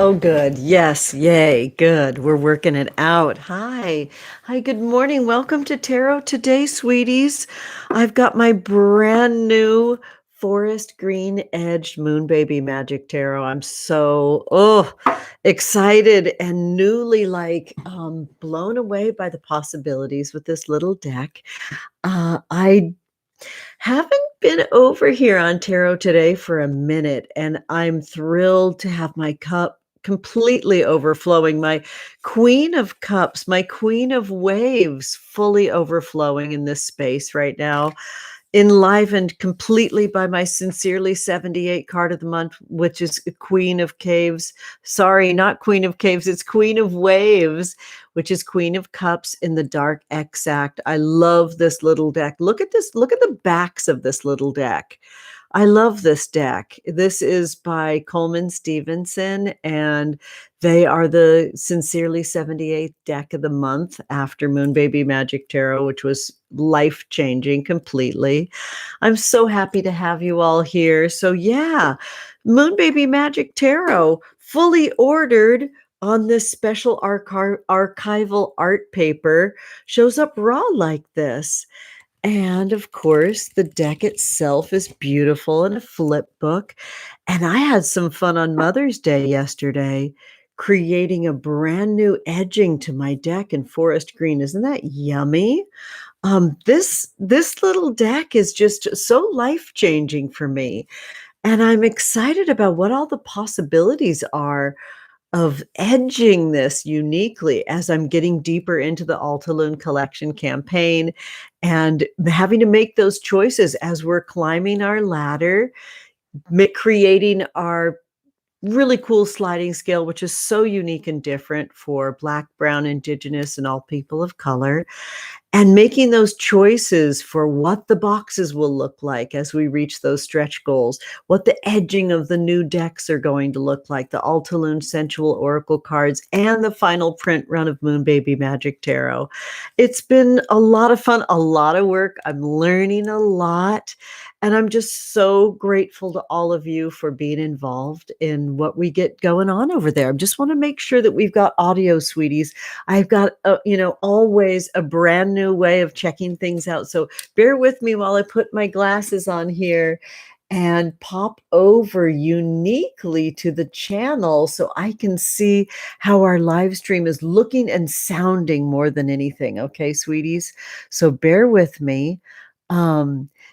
Oh, good. Yes. Yay. Good. We're working it out. Hi. Hi. Good morning. Welcome to Tarot Today, sweeties. I've got my brand new forest green edged moon baby magic tarot. I'm so excited and newly blown away by the possibilities with this little deck. I haven't been over here on Tarot Today for a minute, and I'm thrilled to have my cup completely overflowing. My Queen of Cups, my Queen of Waves, fully overflowing in this space right now, enlivened completely by my Sincerely 78 card of the month, which is Queen of Caves. Sorry, not Queen of Caves, it's Queen of Waves, which is Queen of Cups in the dark exact. I love this little deck. Look at this. Look at the backs of this little deck. I love this deck. This is by Coleman Stevenson, and they are the Sincerely 78th deck of the month after Moon Baby Magic Tarot, which was life-changing completely. I'm so happy to have you all here. So yeah, Moon Baby Magic Tarot, fully ordered on this special archival art paper, shows up raw like this. And of course, the deck itself is beautiful in a flip book. And I had some fun on Mother's Day yesterday creating a brand new edging to my deck in forest green. Isn't that yummy? This little deck is just so life-changing for me. And I'm excited about what all the possibilities are of edging this uniquely as I'm getting deeper into the Altaloon collection campaign and having to make those choices as we're climbing our ladder, creating our really cool sliding scale, which is so unique and different for Black, Brown, Indigenous, and all people of color, and making those choices for what the boxes will look like as we reach those stretch goals, what the edging of the new decks are going to look like, the Altaloon Sensual Oracle cards, and the final print run of Moon Baby Magic Tarot. It's been a lot of fun, a lot of work. I'm learning a lot. And I'm just so grateful to all of you for being involved in what we get going on over there. I just want to make sure that we've got audio, sweeties. I've got, always a brand new way of checking things out. So bear with me while I put my glasses on here and pop over uniquely to the channel so I can see how our live stream is looking and sounding more than anything. Okay, sweeties? So bear with me.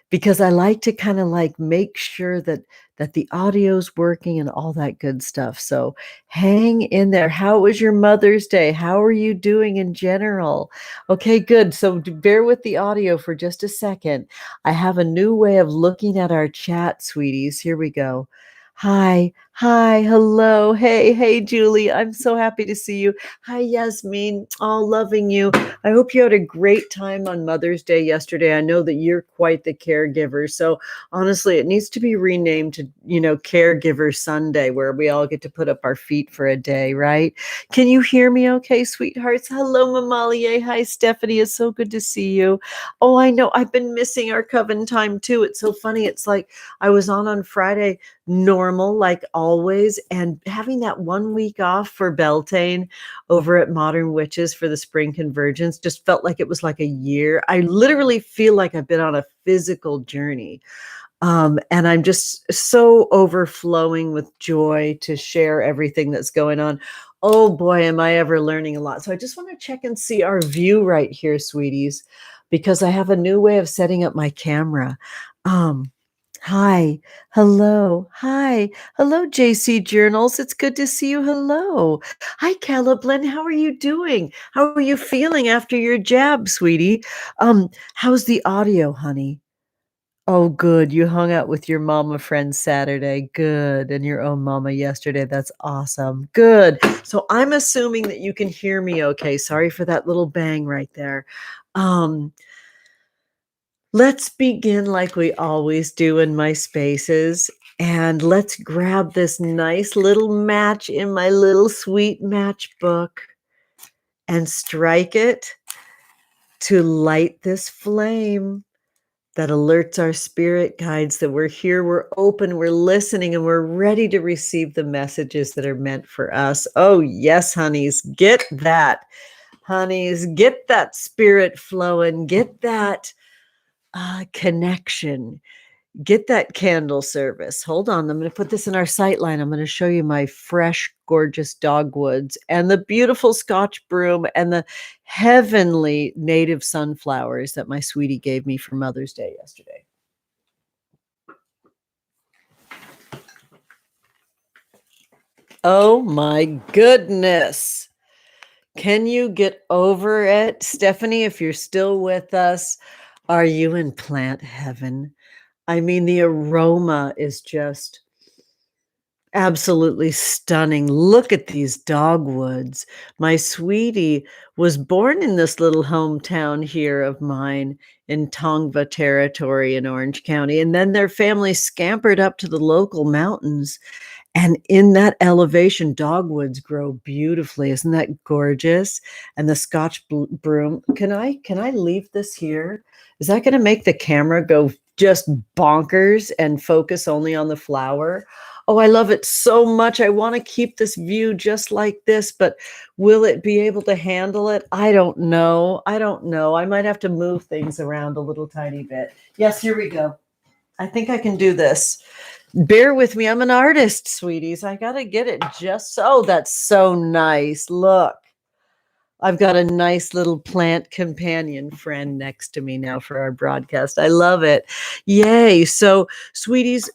Because I like to kind of like make sure that the audio's working and all that good stuff. So hang in there. How was your Mother's Day? How are you doing in general? Okay, good. So bear with the audio for just a second. I have a new way of looking at our chat, sweeties. Here we go. Hi, hi, hello, hey, Julie. I'm so happy to see you. Hi, Yasmin. All loving you. I hope you had a great time on Mother's Day yesterday. I know that you're quite the caregiver. So honestly, it needs to be renamed to, Caregiver Sunday, where we all get to put up our feet for a day, right? Can you hear me okay, sweethearts? Hello, Mamalie. Hi, Stephanie. It's so good to see you. Oh, I know. I've been missing our coven time too. It's so funny. It's like I was on Friday, normal, like always, and having that 1 week off for Beltane over at Modern Witches for the spring convergence just felt like it was like a year. I literally feel like I've been on a physical journey. And I'm just so overflowing with joy to share everything that's going on. Oh boy, am I ever learning a lot. So I just want to check and see our view right here, sweeties, because I have a new way of setting up my camera. Hi, hello, hi, hello, JC Journals. It's good to see you. Hello. Hi, Calablin. How are you doing? How are you feeling after your jab, sweetie? How's the audio, honey? Oh, good. You hung out with your mama friend Saturday. Good. And your own mama yesterday. That's awesome. Good. So I'm assuming that you can hear me okay. Sorry for that little bang right there. Um, let's begin like we always do in my spaces. And let's grab this nice little match in my little sweet matchbook and strike it to light this flame. that alerts our spirit guides that we're here, we're open, we're listening, and we're ready to receive the messages that are meant for us. Oh, yes, honeys, get that. Honeys, get that spirit flowing, get that connection. Get that candle service. Hold on, I'm going to put this in our sight line. I'm going to show you my fresh, gorgeous dogwoods and the beautiful Scotch broom and the heavenly native sunflowers that my sweetie gave me for Mother's Day yesterday. Oh my goodness. Can you get over it? Stephanie, if you're still with us, are you in plant heaven? I mean, the aroma is just absolutely stunning. Look at these dogwoods. My sweetie was born in this little hometown here of mine in Tongva Territory in Orange County. And then their family scampered up to the local mountains. And in that elevation, dogwoods grow beautifully. Isn't that gorgeous? And the Scotch broom. Can I leave this here? Is that going to make the camera go just bonkers and focus only on the flower? Oh, I love it so much. I want to keep this view just like this, but will it be able to handle it? I don't know. I don't know. I might have to move things around a little tiny bit. Yes, here we go. I think I can do this. Bear with me. I'm an artist, sweeties. I got to get it just so. That's so nice. Look, I've got a nice little plant companion friend next to me now for our broadcast. I love it. Yay. So, sweeties,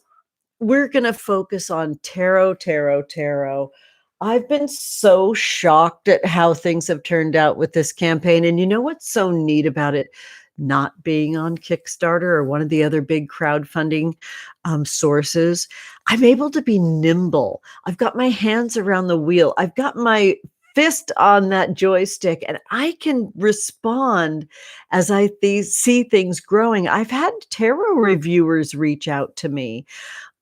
we're going to focus on tarot, tarot, tarot. I've been so shocked at how things have turned out with this campaign. And you know what's so neat about it? Not being on Kickstarter or one of the other big crowdfunding sources, I'm able to be nimble. I've got my hands around the wheel. I've got my fist on that joystick, and I can respond as I see things growing. I've had tarot reviewers reach out to me.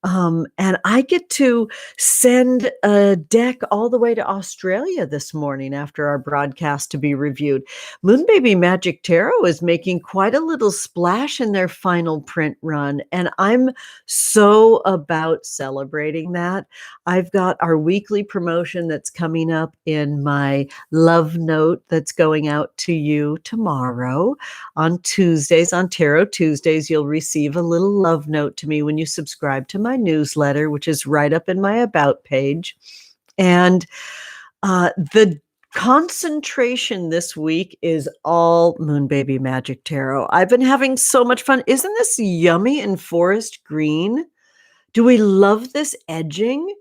And I get to send a deck all the way to Australia this morning after our broadcast to be reviewed. Moonbaby Magic Tarot is making quite a little splash in their final print run, and I'm so about celebrating that. I've got our weekly promotion that's coming up in my love note that's going out to you tomorrow. On Tuesdays, on Tarot Tuesdays, you'll receive a little love note to me when you subscribe to my newsletter, which is right up in my About page. And the concentration this week is all Moonbaby Magic Tarot. I've been having so much fun. Isn't this yummy in forest green? Do we love this edging?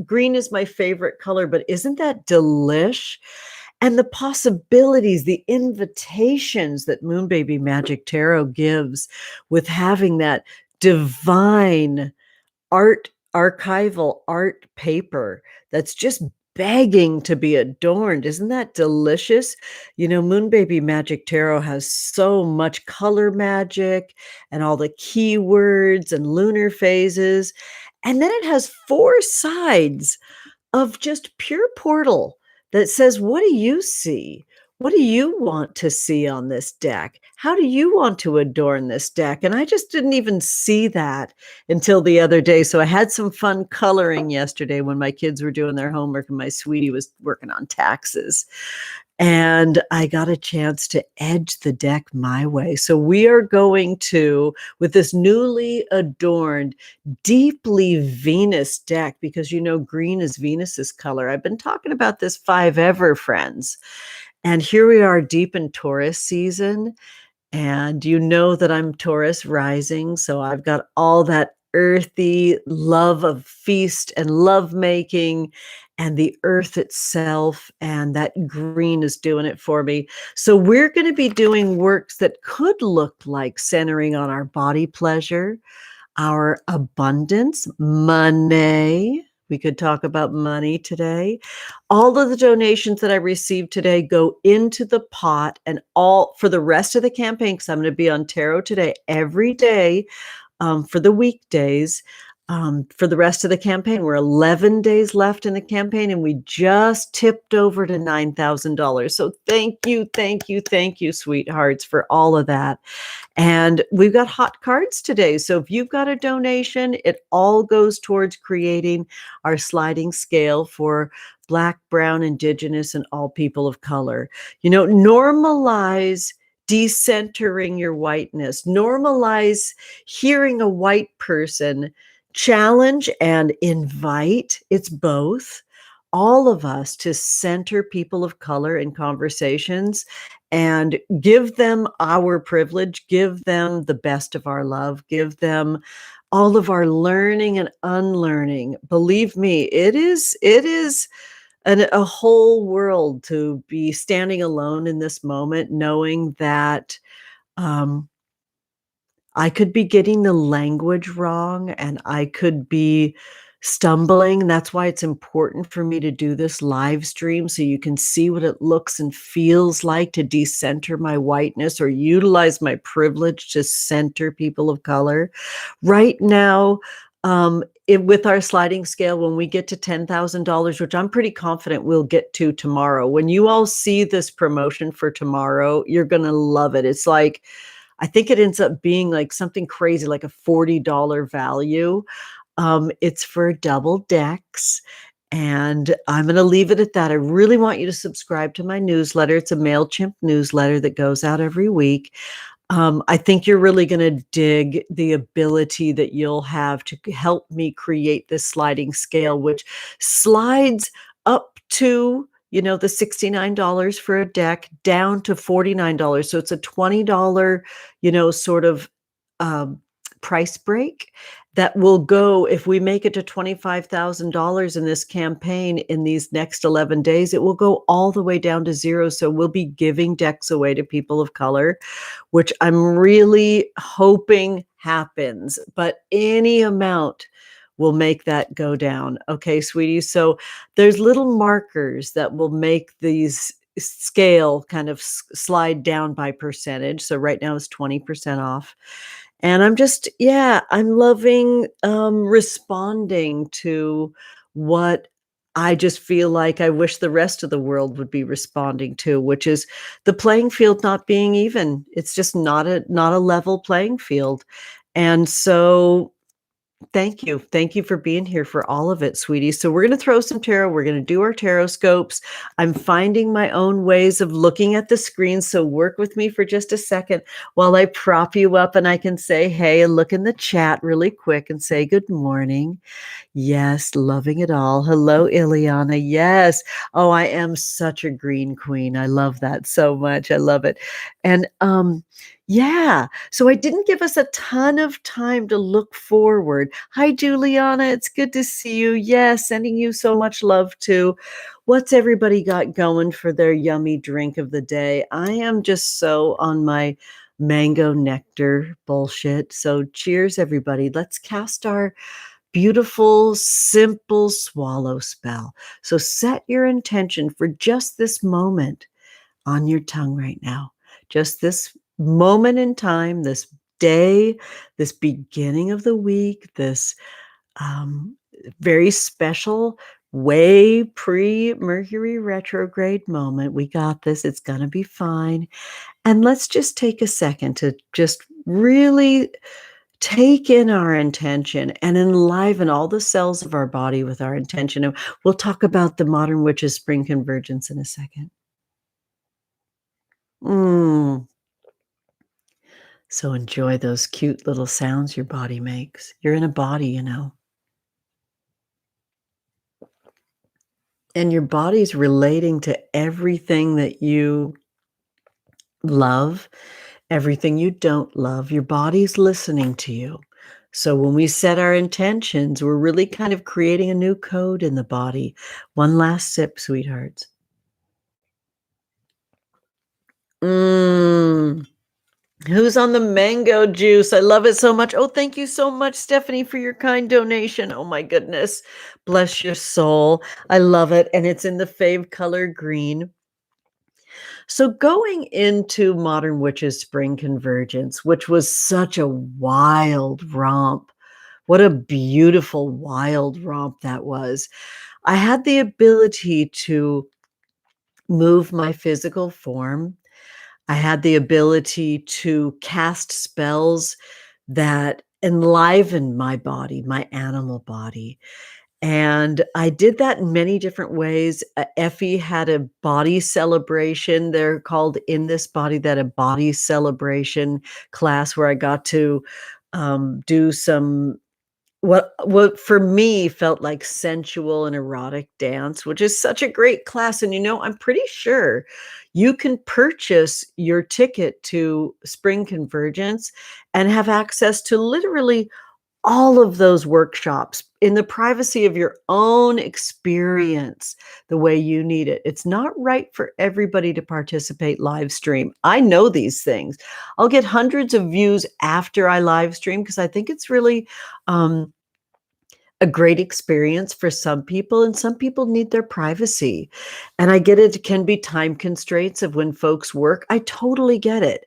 Green is my favorite color, but isn't that delish? And the possibilities, the invitations that Moonbaby Magic Tarot gives with having that divine archival art paper that's just begging to be adorned. Isn't that delicious? You know, Moonbaby Magic Tarot has so much color magic and all the keywords and lunar phases. And then it has 4 sides of just pure portal that says, what do you see? What do you want to see on this deck? How do you want to adorn this deck? And I just didn't even see that until the other day. So I had some fun coloring yesterday when my kids were doing their homework and my sweetie was working on taxes. And I got a chance to edge the deck my way. So we are going to, with this newly adorned, deeply Venus deck, because you know green is Venus's color. I've been talking about this 5 ever, friends. And here we are deep in Taurus season. And you know that I'm Taurus rising. So I've got all that earthy love of feast and love making and the earth itself. And that green is doing it for me. So we're going to be doing works that could look like centering on our body pleasure, our abundance, money. We could talk about money today. All of the donations that I received today go into the pot, and all for the rest of the campaign, because I'm going to be on Tarot Today every day for the weekdays. for the rest of the campaign. We're 11 days left in the campaign, and we just tipped over to $9,000. So thank you, thank you, thank you, sweethearts, for all of that. And we've got hot cards today. So if you've got a donation, it all goes towards creating our sliding scale for Black, Brown, Indigenous, and all people of color. Normalize decentering your whiteness. Normalize hearing a white person challenge and invite, it's both, all of us to center people of color in conversations and give them our privilege, give them the best of our love, give them all of our learning and unlearning. Believe me, it is a whole world to be standing alone in this moment, knowing that um, I could be getting the language wrong and I could be stumbling. That's why it's important for me to do this live stream so you can see what it looks and feels like to decenter my whiteness or utilize my privilege to center people of color. Right now, with our sliding scale, when we get to $10,000, which I'm pretty confident we'll get to tomorrow, when you all see this promotion for tomorrow, you're going to love it. It's like, I think it ends up being like something crazy, like a $40 value. It's for double decks. And I'm going to leave it at that. I really want you to subscribe to my newsletter. It's a MailChimp newsletter that goes out every week. I think you're really going to dig the ability that you'll have to help me create this sliding scale, which slides up to, the $69 for a deck down to $49. So it's a $20, sort of um, price break that will go, if we make it to $25,000 in this campaign in these next 11 days, it will go all the way down to zero. So we'll be giving decks away to people of color, which I'm really hoping happens, but any amount will make that go down. Okay, sweetie. So there's little markers that will make these scale kind of slide down by percentage. So right now it's 20% off. And I'm loving responding to what I just feel like I wish the rest of the world would be responding to, which is the playing field not being even. It's just not a level playing field. And so thank you. Thank you for being here for all of it, sweetie. So we're going to throw some tarot. We're going to do our Tarotscopes. I'm finding my own ways of looking at the screen. So work with me for just a second while I prop you up and I can say, hey, and look in the chat really quick and say good morning. Yes, loving it all. Hello, Ileana. Yes. Oh, I am such a green queen. I love that so much. I love it. And yeah, so I didn't give us a ton of time to look forward. Hi, Juliana. It's good to see you. Yes, sending you so much love too. What's everybody got going for their yummy drink of the day? I am just so on my mango nectar bullshit. So cheers, everybody. Let's cast our beautiful, simple swallow spell. So set your intention for just this moment on your tongue right now. Just this moment in time, this day, this beginning of the week, this very special, way pre-Mercury retrograde moment. We got this. It's going to be fine. And let's just take a second to just really take in our intention and enliven all the cells of our body with our intention. And we'll talk about the modern witch's spring convergence in a second. So enjoy those cute little sounds your body makes. You're in a body, and your body's relating to everything that you love, everything you don't love. Your body's listening to you. So when we set our intentions, we're really kind of creating a new code in the body. One last sip, sweethearts. Mmm. Who's on the mango juice? I love it so much. Oh, thank you so much, Stephanie, for your kind donation. Oh my goodness. Bless your soul. I love it. And it's in the fave color green. So going into Modern Witches Spring Convergence, which was such a wild romp What a beautiful, wild romp that was. I had the ability to move my physical form. I had the ability to cast spells that enlivened my body, my animal body. And I did that in many different ways. Effie had a body celebration. They're called In This Body, that a body celebration class where I got to do some what for me felt like sensual and erotic dance, which is such a great class. And I'm pretty sure you can purchase your ticket to Spring Convergence and have access to literally all of those workshops in the privacy of your own experience the way you need it. It's not right for everybody to participate live stream. I know these things. I'll get hundreds of views after I live stream because I think it's really um, a great experience for some people, and some people need their privacy. And I get it can be time constraints of when folks work. I totally get it.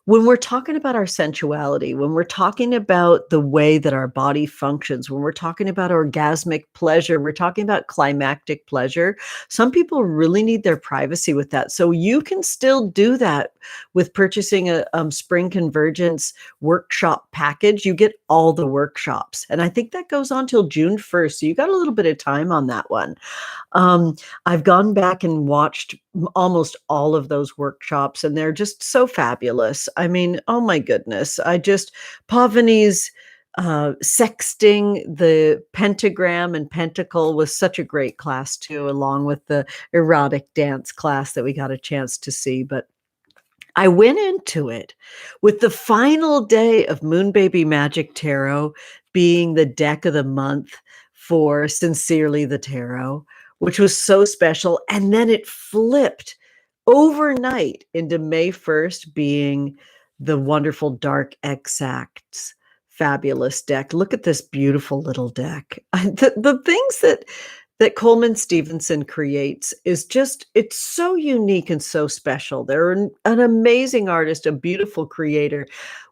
When we're talking about our sensuality, when we're talking about the way that our body functions, when we're talking about orgasmic pleasure, we're talking about climactic pleasure, some people really need their privacy with that. So you can still do that with purchasing a Spring Convergence workshop package. You get all the workshops. And I think that goes on till June 1st. So you got a little bit of time on that one. Um, I've gone back and watched almost all of those workshops, and they're just so fabulous. I mean, oh my goodness. Pavani's sexting the pentagram and pentacle was such a great class too, along with the erotic dance class that we got a chance to see. But I went into it with the final day of Moon Baby Magic Tarot being the deck of the month for Sincerely the Tarot, which was so special. And then it flipped overnight into May 1st being the wonderful Dark Exacts fabulous deck. Look at this beautiful little deck. The things that Coleman Stevenson creates is just, it's so unique and so special. They're an amazing artist, a beautiful creator.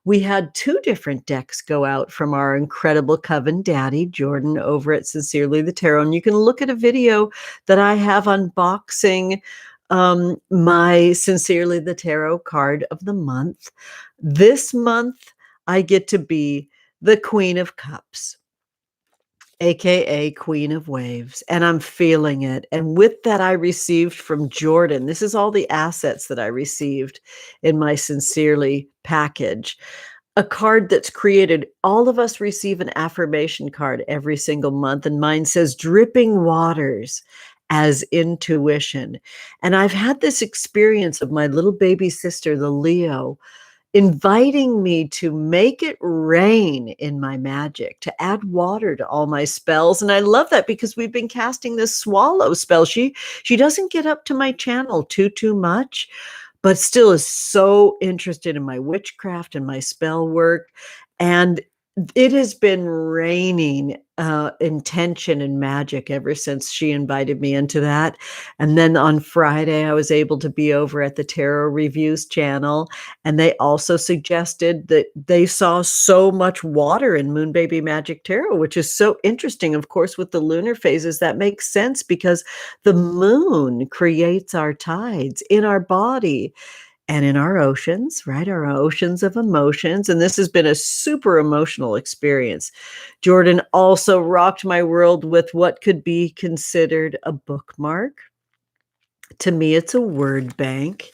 We had two different decks go out from our incredible Coven Daddy, Jordan, over at Sincerely the Tarot. And you can look at a video that I have unboxing my Sincerely the Tarot card of the month. This month, I get to be the Queen of Cups, AKA Queen of Waves, and I'm feeling it. And with that, I received from Jordan, this is all the assets that I received in my Sincerely package, a card that's created. All of us receive an affirmation card every single month, and mine says dripping waters as intuition. And I've had this experience of my little baby sister, the Leo, inviting me to make it rain in my magic, to add water to all my spells. And I love that because we've been casting this swallow spell. She doesn't get up to my channel too much, but still is so interested in my witchcraft and my spell work. And it has been raining intention and magic ever since she invited me into that. And then on Friday, I was able to be over at the Tarot Reviews channel. And they also suggested that they saw so much water in Moon Baby Magic Tarot, which is so interesting. Of course, with the lunar phases, that makes sense because the moon creates our tides in our body and in our oceans, right? Our oceans of emotions. And this has been a super emotional experience. Jordan also rocked my world with what could be considered a bookmark. To me, it's a word bank.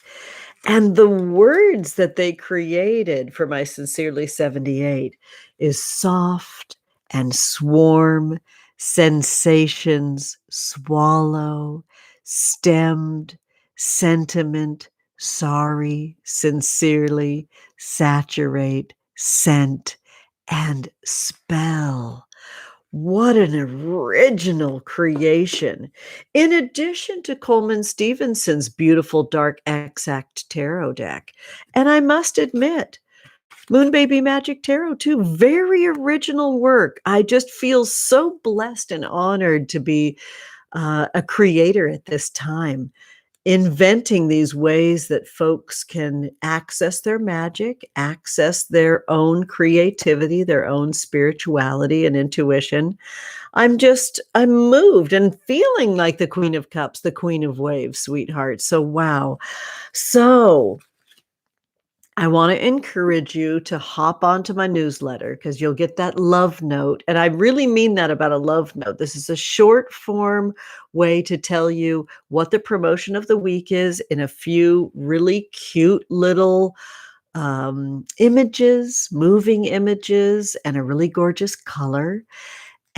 And the words that they created for my Sincerely 78 is soft and swarm, sensations, swallow, stemmed, sentiment, sorry, sincerely, saturate, scent, and spell. What an original creation. In addition to Coleman Stevenson's beautiful Dark Exact Tarot deck. And I must admit, Moon Baby Magic Tarot too, very original work. I just feel so blessed and honored to be a creator at this time. inventing these ways that folks can access their magic, access their own creativity, their own spirituality and intuition. I'm moved and feeling like the Queen of Cups, the Queen of Waves, sweetheart. So, wow. So, I want to encourage you to hop onto my newsletter because you'll get that love note. And I really mean that about a love note. This is a short form way to tell you what the promotion of the week is in a few really cute little images, moving images, and a really gorgeous color.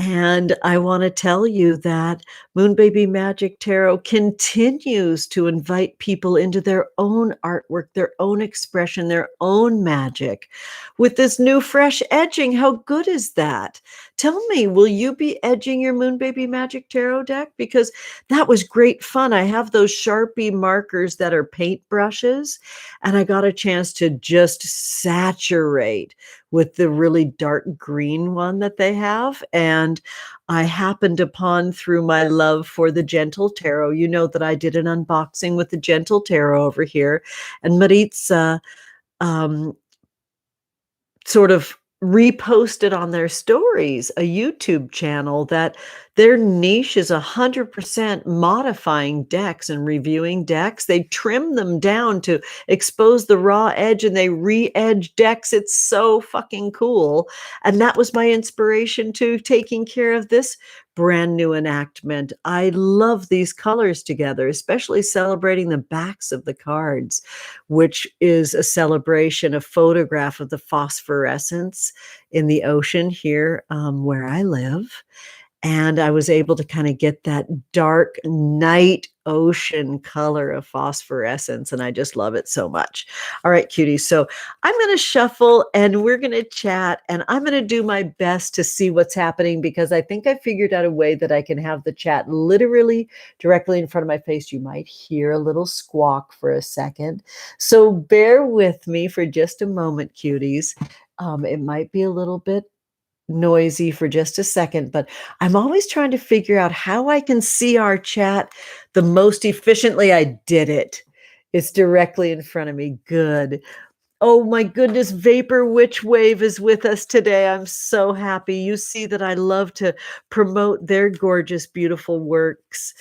And I want to tell you that Moon Baby Magic Tarot continues to invite people into their own artwork, their own expression, their own magic with this new fresh edging. How good is that? Tell me, will you be edging your Moon Baby Magic Tarot deck? Because that was great fun. I have those Sharpie markers that are paint brushes, and I got a chance to just saturate with the really dark green one that they have. And I happened upon, through my love for the Gentle Tarot, you know that I did an unboxing with the Gentle Tarot over here. And Maritza um, sort of reposted on their stories a YouTube channel that their niche is 100% modifying decks and reviewing decks. They trim them down to expose the raw edge and they re-edge decks. It's so fucking cool. And that was my inspiration to taking care of this brand new enactment. I love these colors together, especially celebrating the backs of the cards, which is a celebration, a photograph of the phosphorescence in the ocean here where I live. And I was able to kind of get that dark night ocean color of phosphorescence. And I just love it so much. All right, cuties. So I'm going to shuffle and we're going to chat. And I'm going to do my best to see what's happening because I think I figured out a way that I can have the chat literally directly in front of my face. You might hear a little squawk for a second. So bear with me for just a moment, cuties. It might be a little bit noisy for just a second, but I'm always trying to figure out how I can see our chat the most efficiently. I did it. It's directly in front of me. Good. Oh my goodness, Vapor Witch Wave is with us today. I'm so happy. You see that I love to promote their gorgeous, beautiful works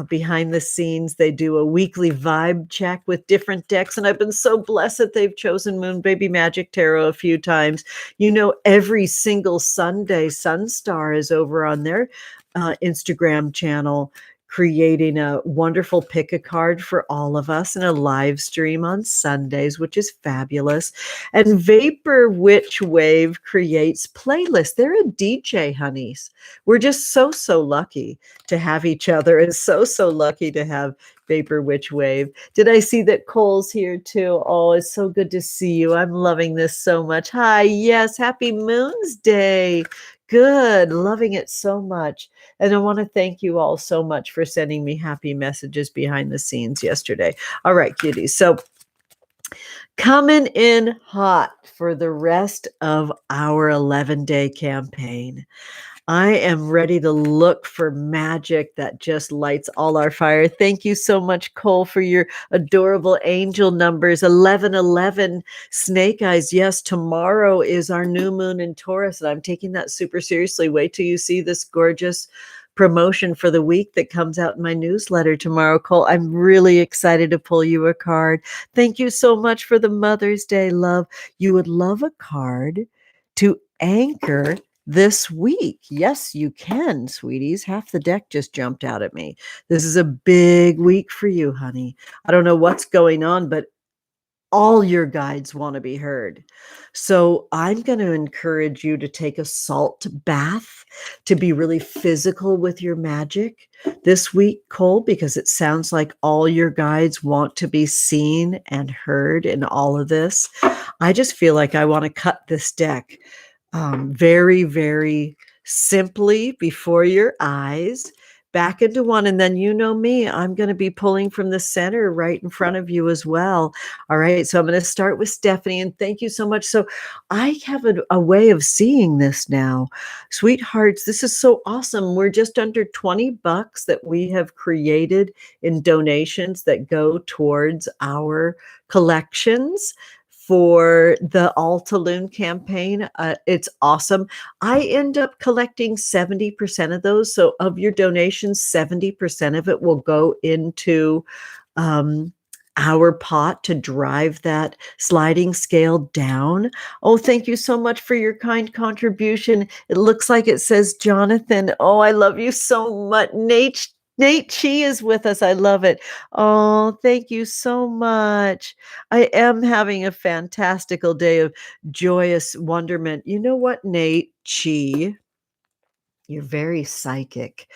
behind the scenes. They do a weekly vibe check with different decks, and I've been so blessed that they've chosen Moon Baby Magic Tarot a few times. You know, every single Sunday, Sunstar is over on their Instagram channel creating a wonderful pick a card for all of us in a live stream on Sundays, which is fabulous. And Vapor Witch Wave creates playlists. They're a DJ, honeys. We're just so, so lucky to have each other and so, so lucky to have Vapor Witch Wave. Did I see that Cole's here too? Oh, it's so good to see you. I'm loving this so much. Hi, yes, happy Moon's Day. Good, loving it so much. And I want to thank you all so much for sending me happy messages behind the scenes yesterday. All right, cuties. So coming in hot for the rest of our 11-day campaign. I am ready to look for magic that just lights all our fire. Thank you so much, Cole, for your adorable angel numbers. 1111, Snake Eyes. Yes, tomorrow is our new moon in Taurus, and I'm taking that super seriously. Wait till you see this gorgeous promotion for the week that comes out in my newsletter tomorrow, Cole. I'm really excited to pull you a card. Thank you so much for the Mother's Day love. You would love a card to anchor this week. Yes, you can, sweeties. Half the deck just jumped out at me. This is a big week for you, honey. I don't know what's going on, but all your guides want to be heard. So I'm going to encourage you to take a salt bath, to be really physical with your magic this week, Cole, because it sounds like all your guides want to be seen and heard in all of this. I just feel like I want to cut this deck very, very simply before your eyes, back into one, and then you know me, I'm gonna be pulling from the center right in front of you as well. All right, so I'm gonna start with Stephanie, and thank you so much. So I have a way of seeing this now. Sweethearts, this is so awesome. We're just under 20 bucks that we have created in donations that go towards our collections for the Altaloon campaign. It's awesome. I end up collecting 70% of those. So of your donations, 70% of it will go into um, our pot to drive that sliding scale down. Oh, thank you so much for your kind contribution. It looks like it says Jonathan. Oh, I love you so much. Nate Chi is with us. I love it. Oh, thank you so much. I am having a fantastical day of joyous wonderment. You know what, Nate Chi? You're very psychic.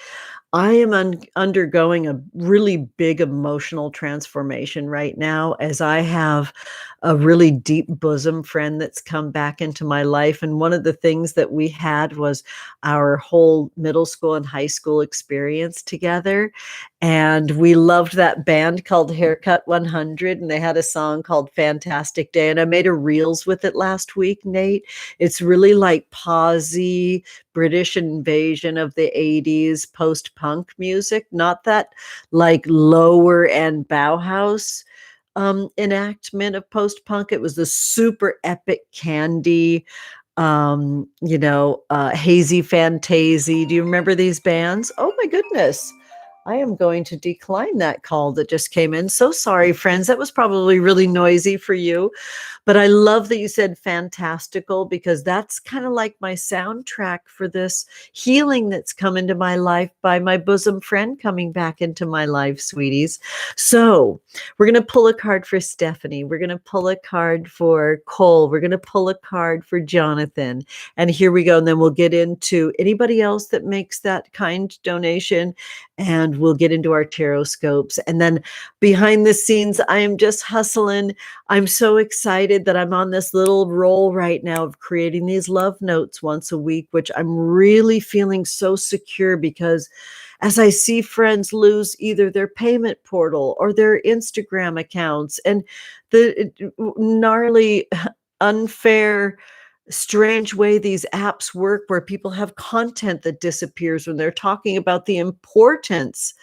I am undergoing a really big emotional transformation right now as I have a really deep bosom friend that's come back into my life. And one of the things that we had was our whole middle school and high school experience together. And we loved that band called Haircut 100, and they had a song called Fantastic Day. And I made a reels with it last week, Nate. It's really like posy British invasion of the 80s post-punk music, not that like lower end Bauhaus enactment of post-punk. It was the super epic Candy, Hazy Fantasy. Do you remember these bands? Oh my goodness. I am going to decline that call that just came in. So sorry, friends. That was probably really noisy for you. But I love that you said fantastical, because that's kind of like my soundtrack for this healing that's come into my life by my bosom friend coming back into my life, sweeties. So we're going to pull a card for Stephanie. We're going to pull a card for Cole. We're going to pull a card for Jonathan. And here we go. And then we'll get into anybody else that makes that kind donation. And we'll get into our Tarotscopes. And then behind the scenes, I am just hustling. I'm so excited that I'm on this little roll right now of creating these love notes once a week, which I'm really feeling so secure, because as I see friends lose either their payment portal or their Instagram accounts, and the gnarly, unfair, strange way these apps work, where people have content that disappears when they're talking about the importance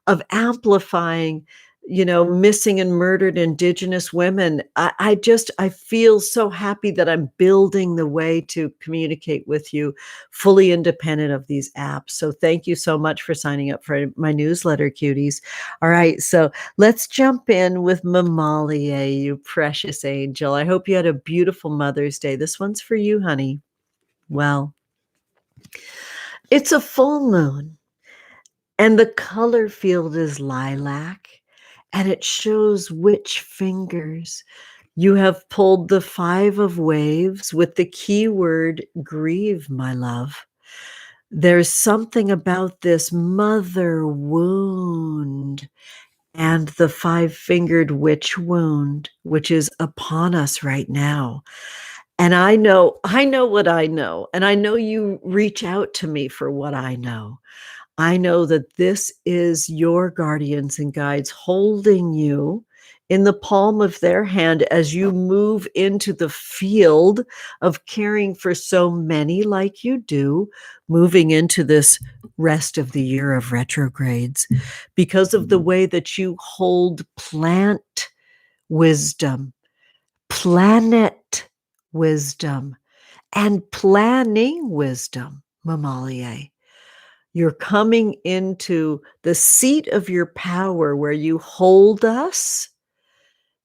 of amplifying, missing and murdered Indigenous women. I feel so happy that I'm building the way to communicate with you fully independent of these apps. So thank you so much for signing up for my newsletter, cuties. All right, so let's jump in with Mamalia, you precious angel. I hope you had a beautiful Mother's Day. This one's for you, honey. Well, it's a full moon, and the color field is lilac, and it shows which fingers you have pulled the 5 of waves with the keyword grieve, my love. There's something about this mother wound and the 5-fingered witch wound, which is upon us right now. And I know what I know, and I know you reach out to me for what I know. I know that this is your guardians and guides holding you in the palm of their hand as you move into the field of caring for so many like you do, moving into this rest of the year of retrogrades, because of the way that you hold plant wisdom, planet wisdom, and planning wisdom, Mamalia. You're coming into the seat of your power, where you hold us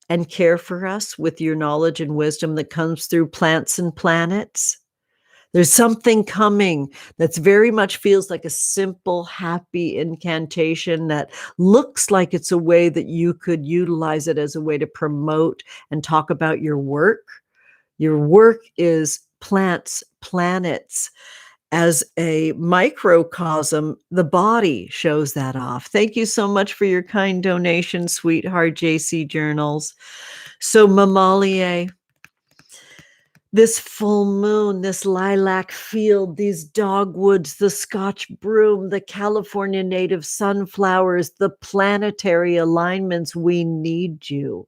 and care for us with your knowledge and wisdom that comes through plants and planets. There's something coming that's very much feels like a simple, happy incantation that looks like it's a way that you could utilize it as a way to promote and talk about your work. Your work is plants, planets. As a microcosm, the body shows that off. Thank you so much for your kind donation, sweetheart, JC Journals. So, Mamalia, This full moon, this lilac field, these dogwoods, the Scotch broom, the California native sunflowers, the planetary alignments, we need you.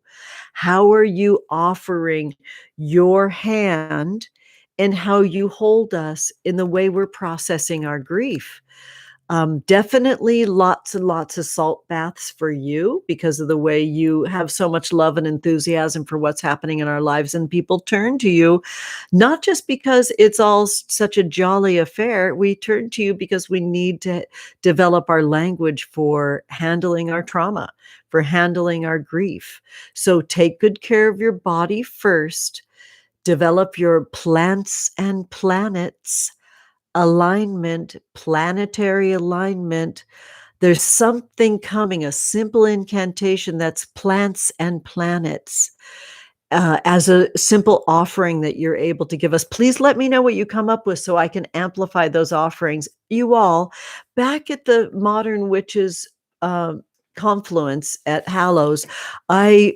How are you offering your hand in how you hold us in the way we're processing our grief? Definitely lots and lots of salt baths for you because of the way you have so much love and enthusiasm for what's happening in our lives, and people turn to you, not just because it's all such a jolly affair. We turn to you because we need to develop our language for handling our trauma, for handling our grief. So take good care of your body first, develop your plants and planets alignment, planetary alignment. There's something coming, a simple incantation that's plants and planets. As a simple offering that you're able to give us. Please let me know what you come up with so I can amplify those offerings. You all, back at the Modern Witches Confluence at Hallows, I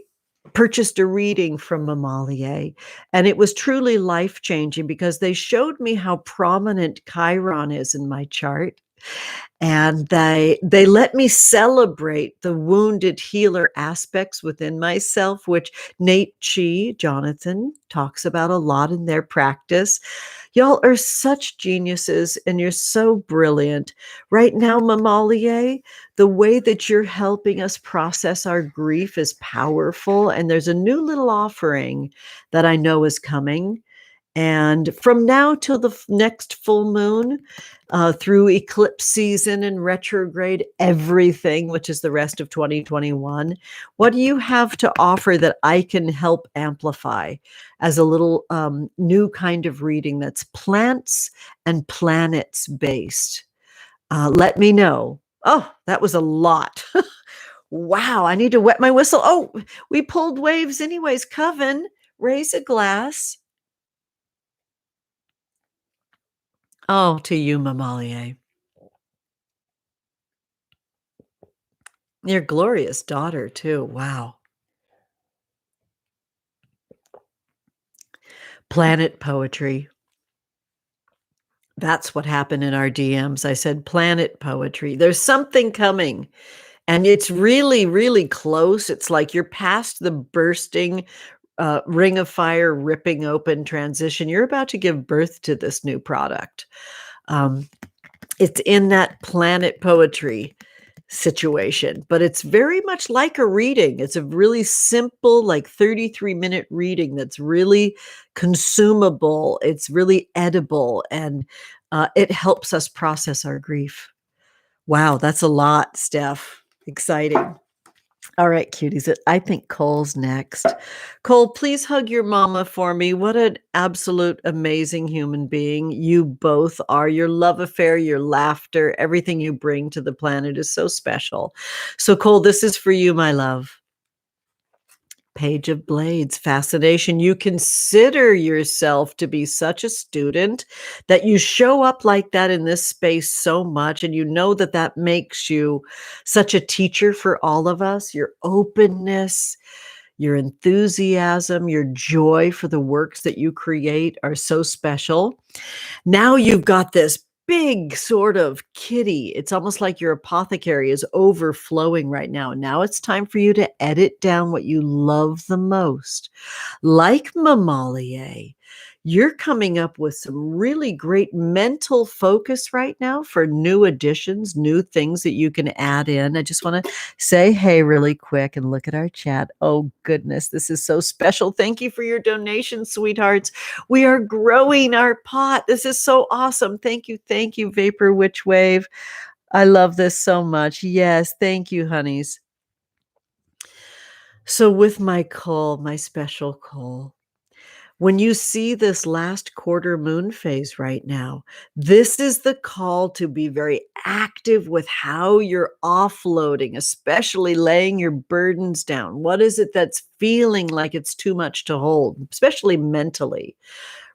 purchased a reading from Mamalier, and it was truly life-changing because they showed me how prominent Chiron is in my chart. And they let me celebrate the wounded healer aspects within myself, which Nate Chi, Jonathan, talks about a lot in their practice. Y'all are such geniuses and you're so brilliant. Right now, Mamalier, the way that you're helping us process our grief is powerful. And there's a new little offering that I know is coming. And from now till the next full moon, through eclipse season and retrograde, everything, which is the rest of 2021, what do you have to offer that I can help amplify as a little new kind of reading that's plants and planets based? Let me know. Oh, that was a lot. Wow, I need to wet my whistle. Oh, we pulled waves anyways. Coven, raise a glass. Oh, to you, Mamalier. Your glorious daughter, too. Wow. Planet poetry. That's what happened in our DMs. I said planet poetry. There's something coming, and it's really, really close. It's like you're past the bursting ring of fire, ripping open transition. You're about to give birth to this new product. It's in that planet poetry situation, but it's very much like a reading. It's a really simple, like 33-minute reading that's really consumable. It's really edible, and it helps us process our grief. Wow, that's a lot, Steph. Exciting. All right, cuties. I think Cole's next. Cole, please hug your mama for me. What an absolute amazing human being you both are. Your love affair, your laughter, everything you bring to the planet is so special. So, Cole, this is for you, my love. Page of Blades, fascination. You consider yourself to be such a student that you show up like that in this space so much, and you know that that makes you such a teacher for all of us. Your openness, your enthusiasm, your joy for the works that you create are so special. Now you've got this big sort of kitty. It's almost like your apothecary is overflowing right now. Now it's time for you to edit down what you love the most. Like Mamalier, you're coming up with some really great mental focus right now for new additions, new things that you can add in. I just want to say hey really quick and look at our chat. Oh goodness, this is so special. Thank you for your donation, sweethearts. We are growing our pot. This is so awesome. Thank you, Vapor Witch Wave. I love this so much. Yes, thank you, honeys. So with my Cole, my special Cole, when you see this last quarter moon phase right now, this is the call to be very active with how you're offloading, especially laying your burdens down. What is it that's feeling like it's too much to hold, especially mentally?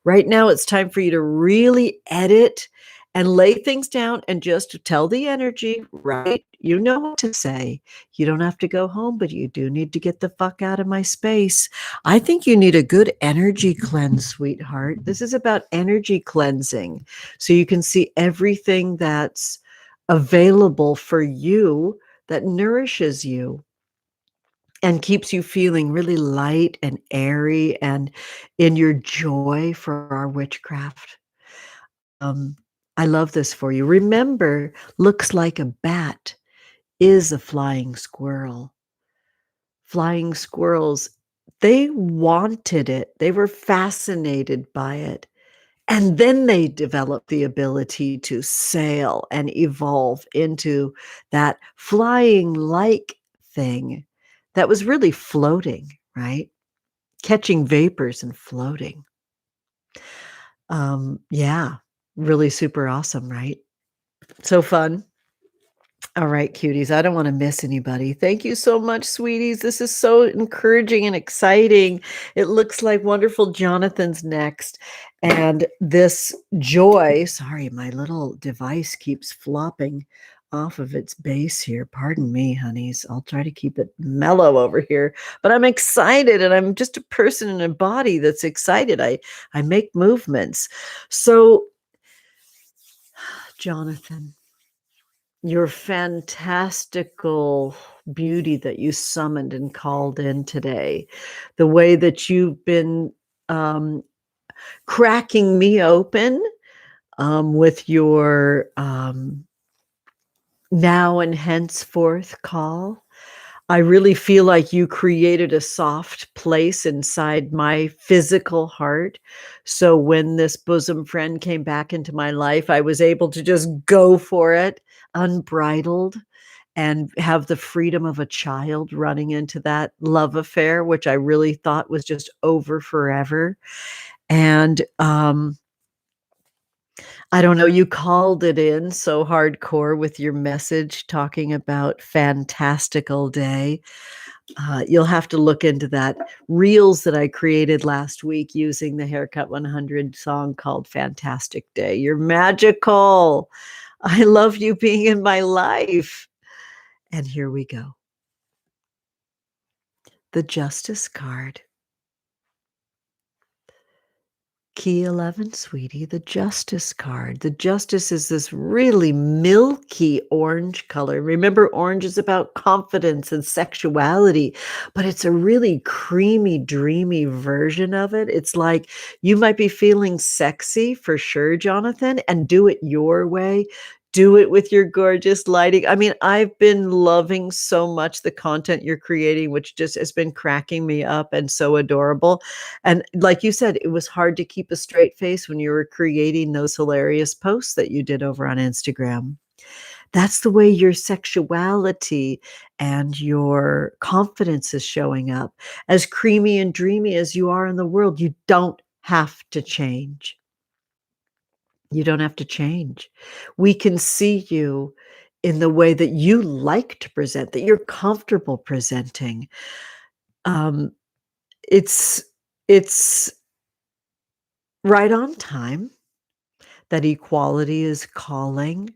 Right now, it's time for you to really edit and lay things down and just tell the energy, right? You know what to say. You don't have to go home, but you do need to get the fuck out of my space. I think you need a good energy cleanse, sweetheart. This is about energy cleansing. So you can see everything that's available for you that nourishes you and keeps you feeling really light and airy and in your joy for our witchcraft. Um, I love this for you. Remember, looks like a bat is a flying squirrel. Flying squirrels, they wanted it. They were fascinated by it. And then they developed the ability to sail and evolve into that flying like thing that was really floating, right? Catching vapors and floating. Yeah, really super awesome, right? So fun. All right, cuties. I don't want to miss anybody. Thank you so much, sweeties. This is so encouraging and exciting. It looks like wonderful Jonathan's next. And this joy, sorry, my little device keeps flopping off of its base here. Pardon me, honeys. I'll try to keep it mellow over here. But I'm excited, and I'm just a person in a body that's excited. I make movements. So, Jonathan, your fantastical beauty that you summoned and called in today, the way that you've been um, cracking me open with your now and henceforth call. I really feel like you created a soft place inside my physical heart. So when this bosom friend came back into my life, I was able to just go for it unbridled and have the freedom of a child running into that love affair, which I really thought was just over forever. And I don't know, you called it in so hardcore with your message talking about fantastical day. You'll have to look into that reels that I created last week using the Haircut 100 song called Fantastic Day. You're magical. I love you being in my life. And here we go. The Justice card. Key 11, sweetie, the Justice card. The Justice is this really milky orange color. Remember, orange is about confidence and sexuality, but it's a really creamy, dreamy version of it. It's like you might be feeling sexy for sure, Jonathan, and do it your way. Do it with your gorgeous lighting. I mean, I've been loving so much the content you're creating, which just has been cracking me up and so adorable. And like you said, it was hard to keep a straight face when you were creating those hilarious posts that you did over on Instagram. That's the way your sexuality and your confidence is showing up. As creamy and dreamy as you are in the world, you don't have to change. You don't have to change. We can see you in the way that you like to present, that you're comfortable presenting. Um, it's it's right on time that equality is calling.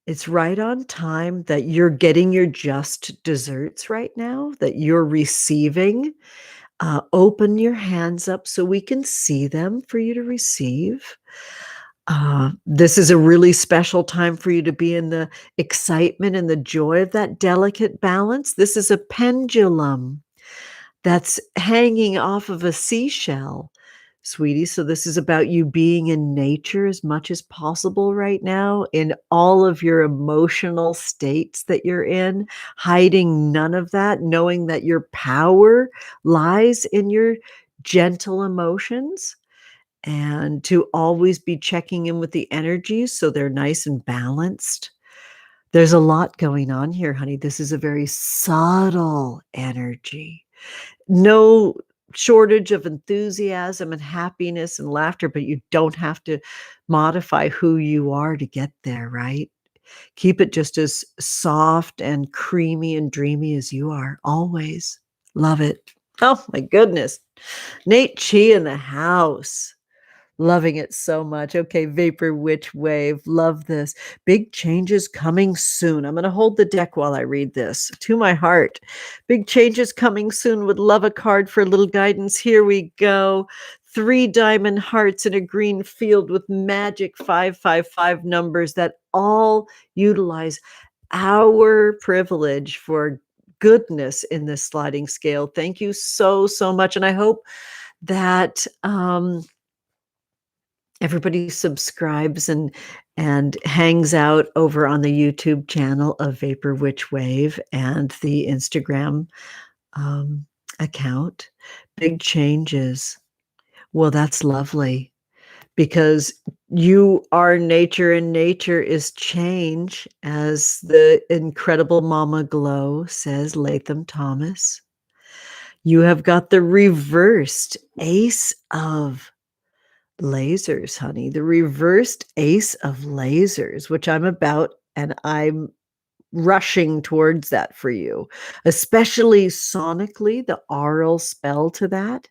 It's right on time that you're getting your just desserts right now, that you're receiving. Open your hands up so we can see them for you to receive. This is a really special time for you to be in the excitement and the joy of that delicate balance. This is a pendulum that's hanging off of a seashell, sweetie. So this is about you being in nature as much as possible right now, in all of your emotional states that you're in, hiding none of that, knowing that your power lies in your gentle emotions, and to always be checking in with the energies so they're nice and balanced. There's a lot going on here, honey. This is a very subtle energy. No shortage of enthusiasm and happiness and laughter, but you don't have to modify who you are to get there, right? Keep it just as soft and creamy and dreamy as you are, always. Love it. Oh my goodness. Nate Chi in the house. Loving it so much. Okay, Vapor Witch Wave. Love this. Big changes coming soon. I'm going to hold the deck while I read this. To my heart. Big changes coming soon. Would love a card for a little guidance. Here we go. 3 diamond hearts in a green field with magic 555 numbers that all utilize our privilege for goodness in this sliding scale. Thank you so, so much. And I hope that everybody subscribes and hangs out over on the YouTube channel of Vapor Witch Wave and the Instagram um, account. Big changes. Well, that's lovely because you are nature and nature is change, as the incredible Mama Glow says, Latham Thomas. You have got the reversed Ace of Lasers, honey, the reversed Ace of Lasers, which I'm about, and I'm rushing towards that for you, especially sonically, the aural spell to that.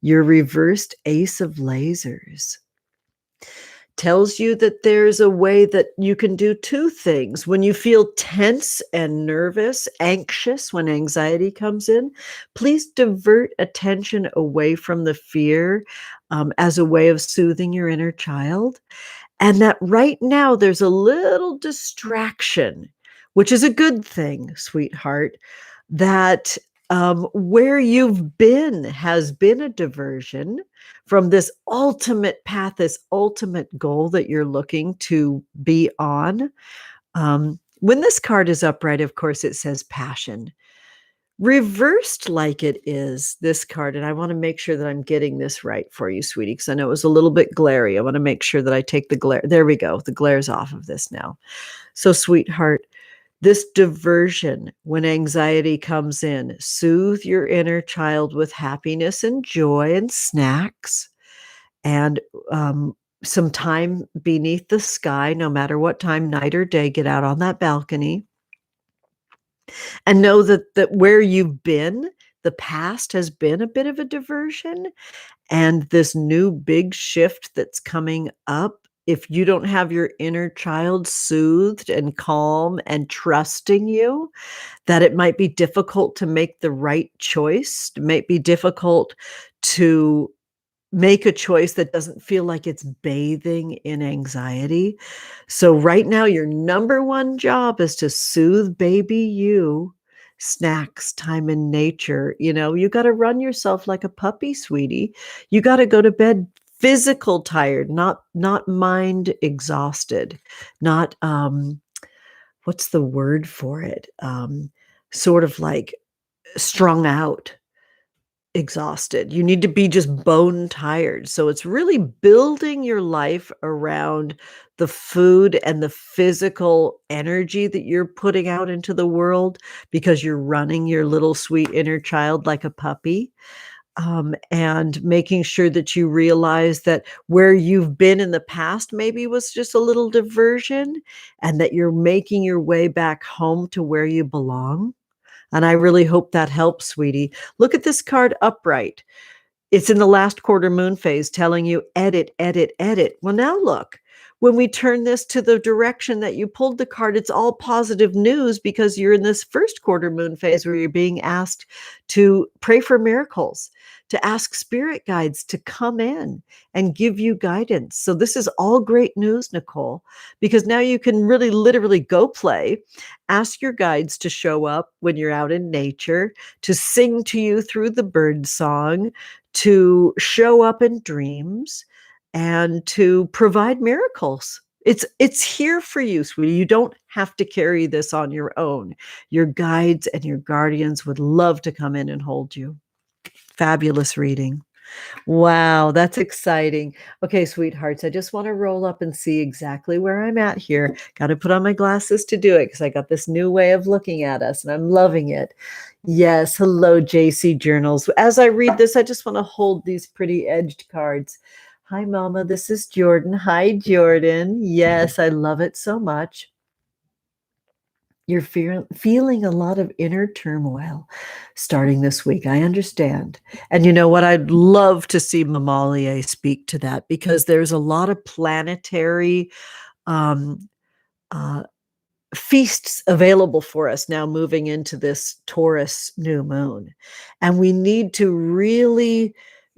Your reversed Ace of Lasers tells you that there's a way that you can do 2 things. When you feel tense and nervous, anxious, when anxiety comes in, please divert attention away from the fear as a way of soothing your inner child. And that right now there's a little distraction, which is a good thing, sweetheart, that where you've been has been a diversion from this ultimate path, this ultimate goal that you're looking to be on. When this card is upright, of course, it says passion. Reversed like it is, this card, and I want to make sure that I'm getting this right for you, sweetie, because I know it was a little bit glary. I want to make sure that I take the glare. There we go. The glare's off of this now. So, sweetheart, this diversion, when anxiety comes in, soothe your inner child with happiness and joy and snacks and some time beneath the sky, no matter what time, night or day. Get out on that balcony and know that where you've been, the past has been a bit of a diversion, and this new big shift that's coming up, if you don't have your inner child soothed and calm and trusting you, that it might be difficult to make the right choice. It might be difficult to make a choice that doesn't feel like it's bathing in anxiety. So right now, your number one job is to soothe baby you. Snacks, time in nature. You know, you got to run yourself like a puppy, sweetie. You got to go to bed physical tired, not mind exhausted, not what's the word for it? Sort of like strung out, exhausted. You need to be just bone tired. So it's really building your life around the food and the physical energy that you're putting out into the world because you're running your little sweet inner child like a puppy. And making sure that you realize that where you've been in the past maybe was just a little diversion and that you're making your way back home to where you belong. And I really hope that helps, sweetie. Look at this card upright. It's in the last quarter moon phase telling you edit, edit, edit. Well, now look, when we turn this to the direction that you pulled the card, it's all positive news because you're in this first quarter moon phase where you're being asked to pray for miracles, to ask spirit guides to come in and give you guidance. So this is all great news, Nicole, because now you can really literally go play, ask your guides to show up when you're out in nature, to sing to you through the bird song, to show up in dreams, and to provide miracles. It's here for you, sweetie. You don't have to carry this on your own. Your guides and your guardians would love to come in and hold you. Fabulous reading. Wow, that's exciting. Okay, sweethearts, I just want to roll up and see exactly where I'm at here. Got to put on my glasses to do it because I got this new way of looking at us and I'm loving it. Yes, hello, JC Journals. As I read this, I just want to hold these pretty edged cards. Hi, Mama. This is Jordan. Hi, Jordan. Yes, I love it so much. You're feeling a lot of inner turmoil starting this week. I understand. And you know what? I'd love to see Mamalie speak to that because there's a lot of planetary um, uh, feasts available for us now moving into this Taurus new moon. And we need to really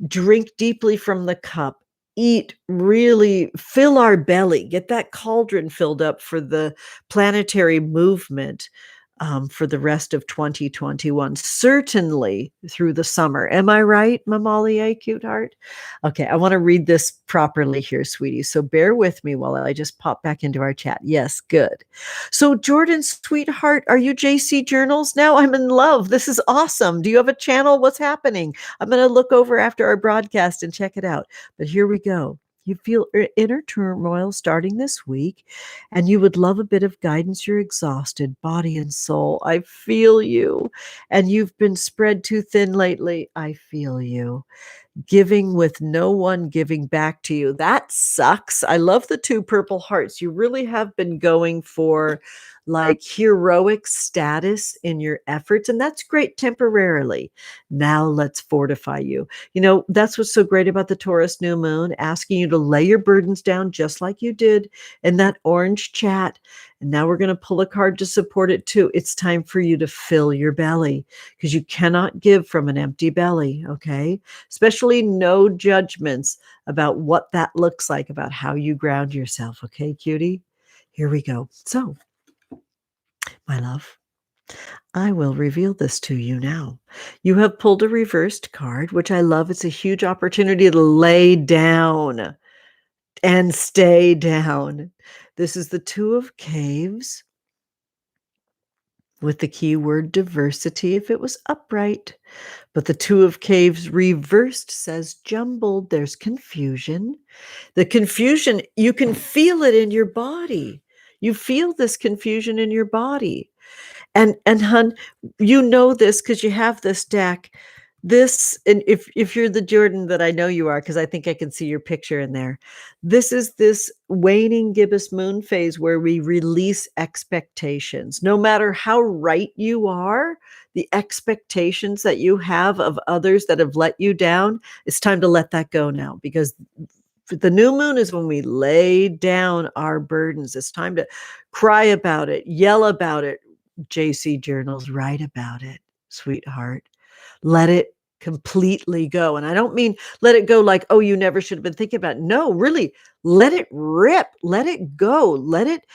drink deeply from the cup, eat, really fill our belly, get that cauldron filled up for the planetary movement for the rest of 2021, certainly through the summer. Am I right, Mamalie, cute heart? Okay, I want to read this properly here, sweetie. So bear with me while I just pop back into our chat. Yes, good. So, Jordan, sweetheart, are you JC Journals now? I'm in love. This is awesome. Do you have a channel? What's happening? I'm going to look over after our broadcast and check it out. But here we go. You feel inner turmoil starting this week, and you would love a bit of guidance. You're exhausted, body and soul. I feel you. And you've been spread too thin lately. I feel you. Giving with no one giving back to you. That sucks. I love the two purple hearts. You really have been going for like heroic status in your efforts, and that's great temporarily. Now let's fortify you. You know, that's what's so great about the Taurus new moon, asking you to lay your burdens down just like you did in that orange chat. And now we're going to pull a card to support it too. It's time for you to fill your belly because you cannot give from an empty belly, okay? Especially no judgments about what that looks like, about how you ground yourself. Okay, cutie? Here we go. So, my love, I will reveal this to you now. You have pulled a reversed card, which I love. It's a huge opportunity to lay down and stay down. This is the Two of Caves with the keyword diversity if it was upright. But the Two of Caves reversed says jumbled. There's confusion. The confusion, you can feel it in your body. You feel this confusion in your body. And hun, you know this because you have this deck. This, and if you're the Jordan that I know you are, because I think I can see your picture in there. This is this waning gibbous moon phase where we release expectations. No matter how right you are, the expectations that you have of others that have let you down, it's time to let that go now, because the new moon is when we lay down our burdens. It's time to cry about it, yell about it. JC Journals, write about it, sweetheart. Let it completely go. And I don't mean let it go like, oh, you never should have been thinking about it. No, really, let it rip, let it go, let it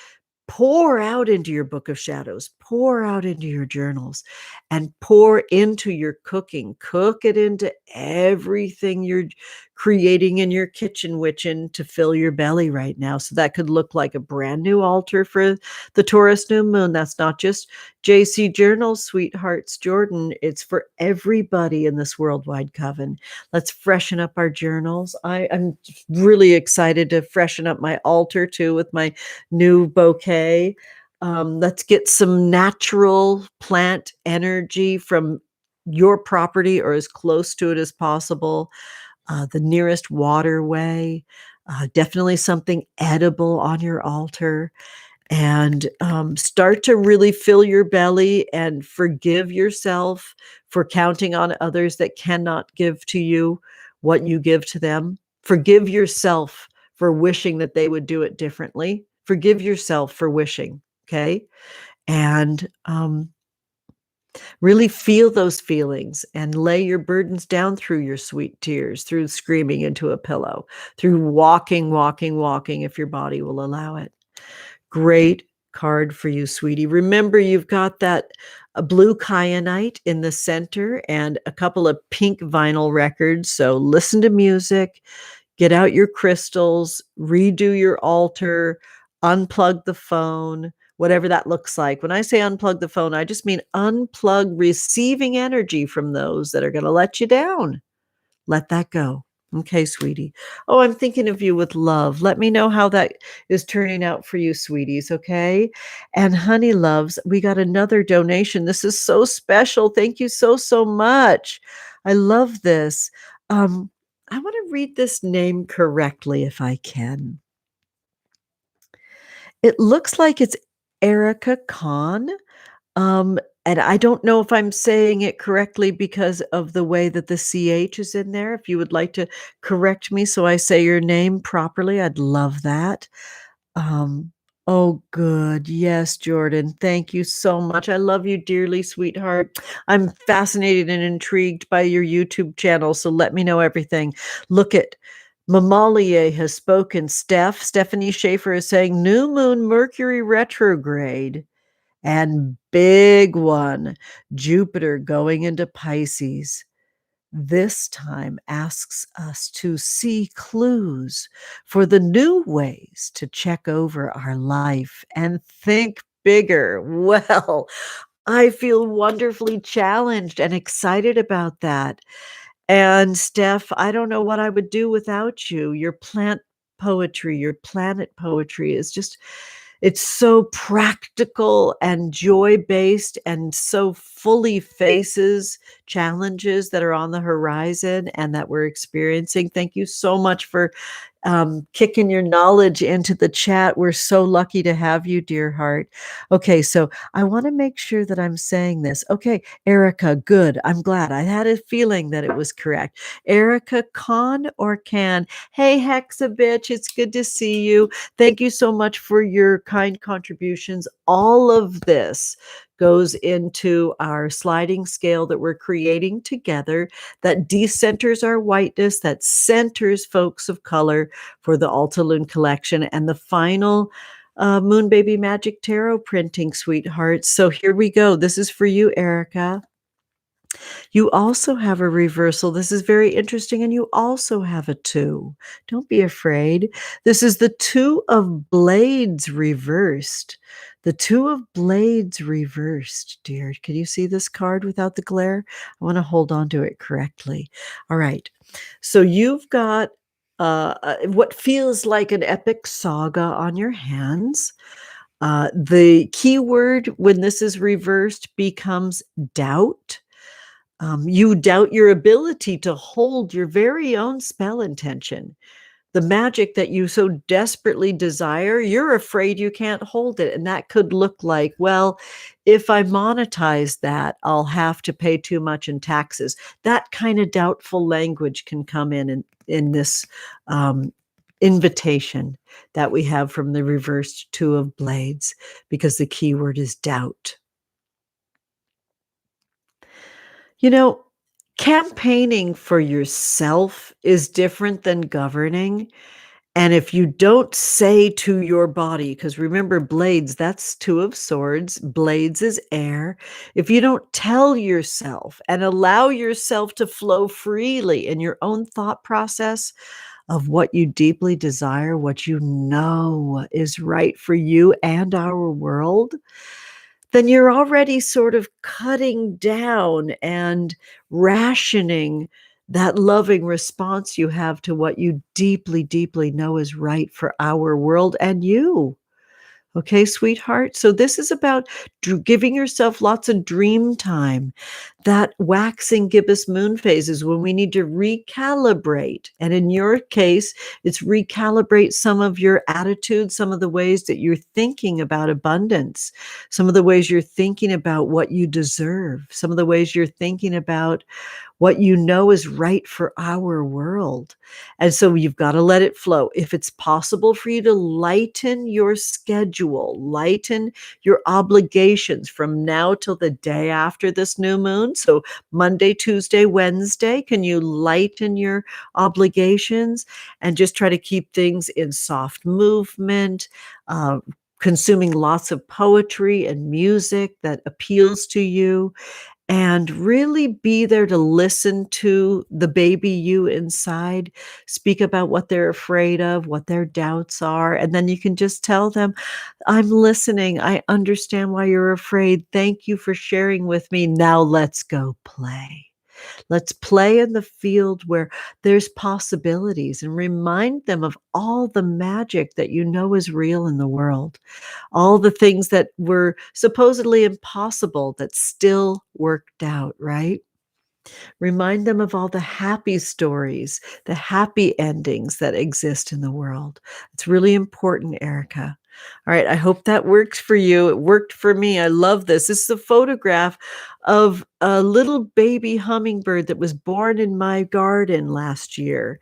pour out into your book of shadows, pour out into your journals, and pour into your cooking. Cook it into everything you're creating in your kitchen witchin to fill your belly right now. So that could look like a brand new altar for the Taurus new moon. That's not just JC Journals, sweethearts, Jordan. It's for everybody in this worldwide coven. Let's freshen up our journals. I'm really excited to freshen up my altar too with my new bouquet. Let's get some natural plant energy from your property or as close to it as possible. The nearest waterway, definitely something edible on your altar, and start to really fill your belly and forgive yourself for counting on others that cannot give to you what you give to them. Forgive yourself for wishing that they would do it differently. Forgive yourself for wishing, okay? And really feel those feelings and lay your burdens down through your sweet tears, through screaming into a pillow, through walking, walking, walking, if your body will allow it. Great card for you, sweetie. Remember, you've got that blue kyanite in the center and a couple of pink vinyl records. So listen to music, get out your crystals, redo your altar, unplug the phone, whatever that looks like. When I say unplug the phone, I just mean unplug receiving energy from those that are going to let you down. Let that go. Okay, sweetie. Oh, I'm thinking of you with love. Let me know how that is turning out for you, sweeties, okay? And honey loves, we got another donation. This is so special. Thank you so, so much. I love this. I want to read this name correctly if I can. It looks like it's Erica Kahn. And I don't know if I'm saying it correctly because of the way that the CH is in there. If you would like to correct me so I say your name properly, I'd love that. Um, oh, good. Yes, Jordan. Thank you so much. I love you dearly, sweetheart. I'm fascinated and intrigued by your YouTube channel, so let me know everything. Look at Mamalier has spoken. Stephanie Schaefer is saying new moon Mercury retrograde. And big one, Jupiter going into Pisces. This time asks us to see clues for the new ways to check over our life and think bigger. Well, I feel wonderfully challenged and excited about that. And Steph, I don't know what I would do without you. Your plant poetry, your planet poetry is just, it's so practical and joy based and so fully faces challenges that are on the horizon and that we're experiencing. Thank you so much for kicking your knowledge into the chat. We're so lucky to have you, dear heart. Okay, so I want to make sure that I'm saying this. Okay, Erica, good. I'm glad. I had a feeling that it was correct. Erica Con or Can. Hey, Hexa bitch, it's good to see you. Thank you so much for your kind contributions. All of this goes into our sliding scale that we're creating together that decenters our whiteness, that centers folks of color for the Altalune collection and the final Moon Baby Magic Tarot printing, sweetheart. So here we go. This is for you, Erica. You also have a reversal. This is very interesting. And you also have a two. Don't be afraid. This is the Two of Blades reversed. The Two of Blades reversed, dear. Can you see this card without the glare? I want to hold on to it correctly. All right. So you've got what feels like an epic saga on your hands. The key word when this is reversed becomes doubt. You doubt your ability to hold your very own spell intention. The magic that you so desperately desire, you're afraid you can't hold it. And that could look like, well, if I monetize that, I'll have to pay too much in taxes. That kind of doubtful language can come in this invitation that we have from the reversed Two of Blades, because the key word is doubt. You know, campaigning for yourself is different than governing. And if you don't say to your body, because remember, blades, that's Two of Swords, blades is air. If you don't tell yourself and allow yourself to flow freely in your own thought process of what you deeply desire, what you know is right for you and our world, then you're already sort of cutting down and rationing that loving response you have to what you deeply, deeply know is right for our world and you. Okay, sweetheart? So this is about giving yourself lots of dream time. That waxing gibbous moon phase is when we need to recalibrate. And in your case, it's recalibrate some of your attitudes, some of the ways that you're thinking about abundance, some of the ways you're thinking about what you deserve, some of the ways you're thinking about what you know is right for our world. And so you've got to let it flow. If it's possible for you to lighten your schedule, lighten your obligations from now till the day after this new moon. So Monday, Tuesday, Wednesday, can you lighten your obligations and just try to keep things in soft movement, consuming lots of poetry and music that appeals to you, and really be there to listen to the baby you inside speak about what they're afraid of, what their doubts are. And then you can just tell them, I'm listening. I understand why you're afraid. Thank you for sharing with me. Now let's go play. Let's play in the field where there's possibilities, and remind them of all the magic that you know is real in the world, all the things that were supposedly impossible that still worked out, right? Remind them of all the happy stories, the happy endings that exist in the world. It's really important, Erica. All right, I hope that works for you. It worked for me. I love this. This is a photograph of a little baby hummingbird that was born in my garden last year.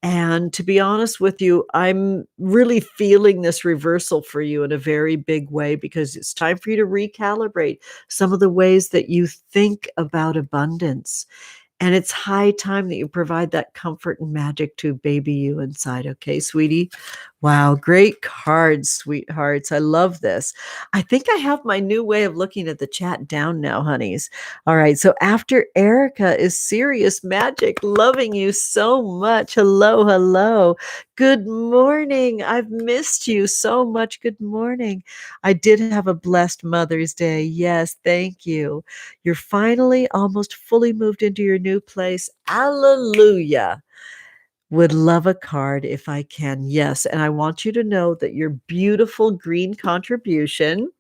And to be honest with you, I'm really feeling this reversal for you in a very big way because it's time for you to recalibrate some of the ways that you think about abundance. And it's high time that you provide that comfort and magic to baby you inside. Okay, sweetie? Wow, great cards, sweethearts. I love this. I think I have my new way of looking at the chat down now, honeys. All right, so after Erica is Serious Magic, loving you so much. Hello, hello. Good morning. I've missed you so much. Good morning. I did have a blessed Mother's Day. Yes, thank you. You're finally almost fully moved into your new place. Alleluia. Would love a card if I can. Yes. And I want you to know that your beautiful green contribution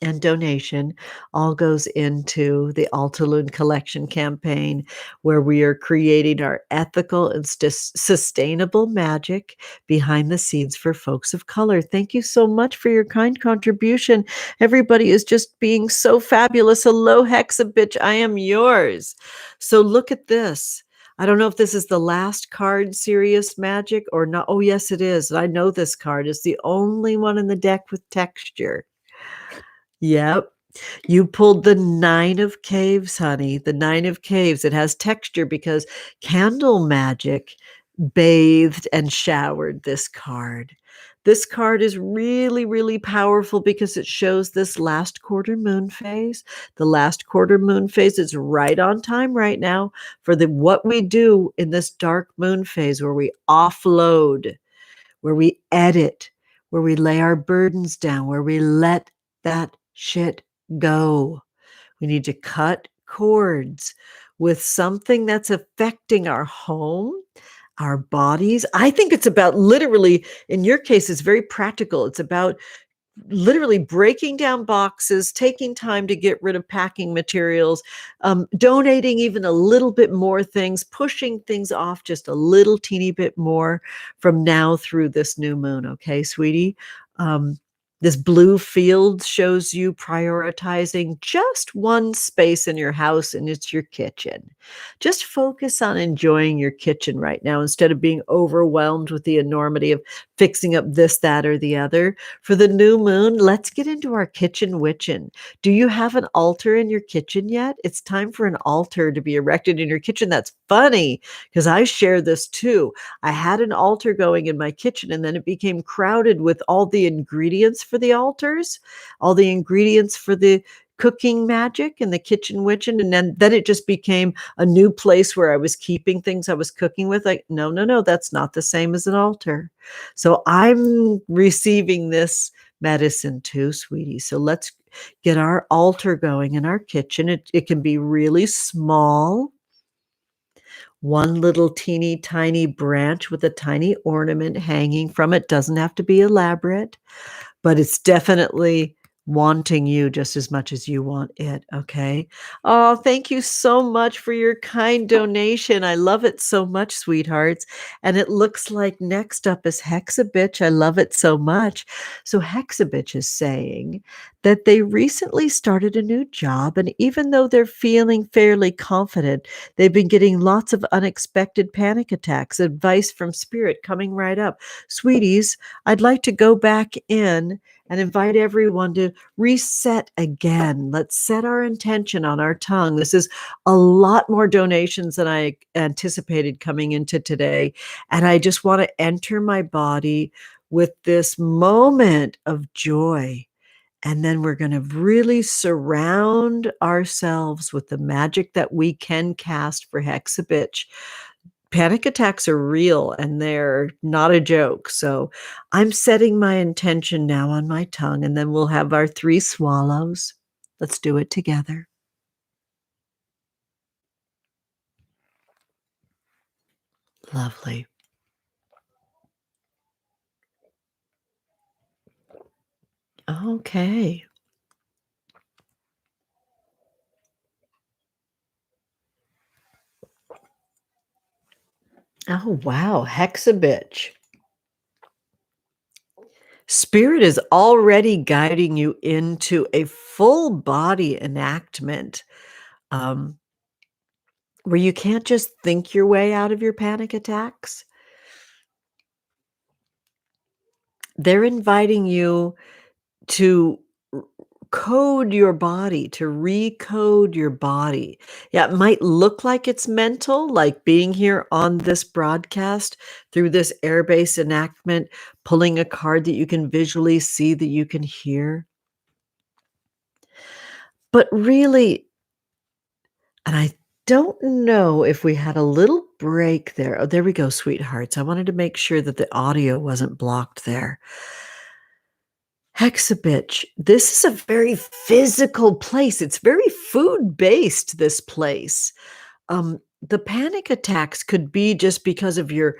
and donation all goes into the Altaloon Collection campaign, where we are creating our ethical and sustainable magic behind the scenes for folks of color. Thank you so much for your kind contribution. Everybody is just being so fabulous. Hello, Hexabitch. I am yours. So look at this. I don't know if this is the last card, Serious Magic, or not. Oh, yes, it is. I know this card is the only one in the deck with texture. Yep. You pulled the 9 of Caves, honey. The 9 of Caves. It has texture because candle magic bathed and showered this card. This card is really, really powerful because it shows this last quarter moon phase. The last quarter moon phase is right on time right now for the what we do in this dark moon phase where we offload, where we edit, where we lay our burdens down, where we let that shit go. We need to cut cords with something that's affecting our home, our bodies. I think it's about literally, in your case, it's very practical. It's about literally breaking down boxes, taking time to get rid of packing materials, donating even a little bit more things, pushing things off just a little teeny bit more from now through this new moon. Okay, sweetie? This blue field shows you prioritizing just one space in your house, and it's your kitchen. Just focus on enjoying your kitchen right now instead of being overwhelmed with the enormity of fixing up this, that, or the other. For the new moon, let's get into our kitchen witchin'. Do you have an altar in your kitchen yet? It's time for an altar to be erected in your kitchen. That's funny because I share this too. I had an altar going in my kitchen and then it became crowded with all the ingredients for the altars, all the ingredients for the cooking magic and the kitchen witchin'. And then it just became a new place where I was keeping things I was cooking with. Like, no, no, no, that's not the same as an altar. So I'm receiving this medicine too, sweetie. So let's get our altar going in our kitchen. It can be really small, one little teeny tiny branch with a tiny ornament hanging from it. Doesn't have to be elaborate, but it's definitely wanting you just as much as you want it. Okay. Oh, thank you so much for your kind donation. I love it so much, sweethearts. And it looks like next up is Hexabitch. I love it so much. So Hexabitch is saying that they recently started a new job, and even though they're feeling fairly confident, they've been getting lots of unexpected panic attacks. Advice from spirit coming right up. Sweeties, I'd like to go back in and invite everyone to reset again. Let's set our intention on our tongue. This is a lot more donations than I anticipated coming into today. And I just want to enter my body with this moment of joy. And then we're going to really surround ourselves with the magic that we can cast for Hexabitch. Panic attacks are real and they're not a joke. So I'm setting my intention now on my tongue, and then we'll have our 3 swallows. Let's do it together. Lovely. Okay. Oh, wow. Hexabitch. Spirit is already guiding you into a full body enactment, um, where you can't just think your way out of your panic attacks. They're inviting you to r code your body, to recode your body. Yeah, it might look like it's mental, like being here on this broadcast through this airbase enactment, pulling a card that you can visually see, that you can hear. But really, and I don't know if we had a little break there. Oh, there we go, sweethearts. I wanted to make sure that the audio wasn't blocked there. Hexabitch, this is a very physical place. It's very food-based, this place. The panic attacks could be just because of your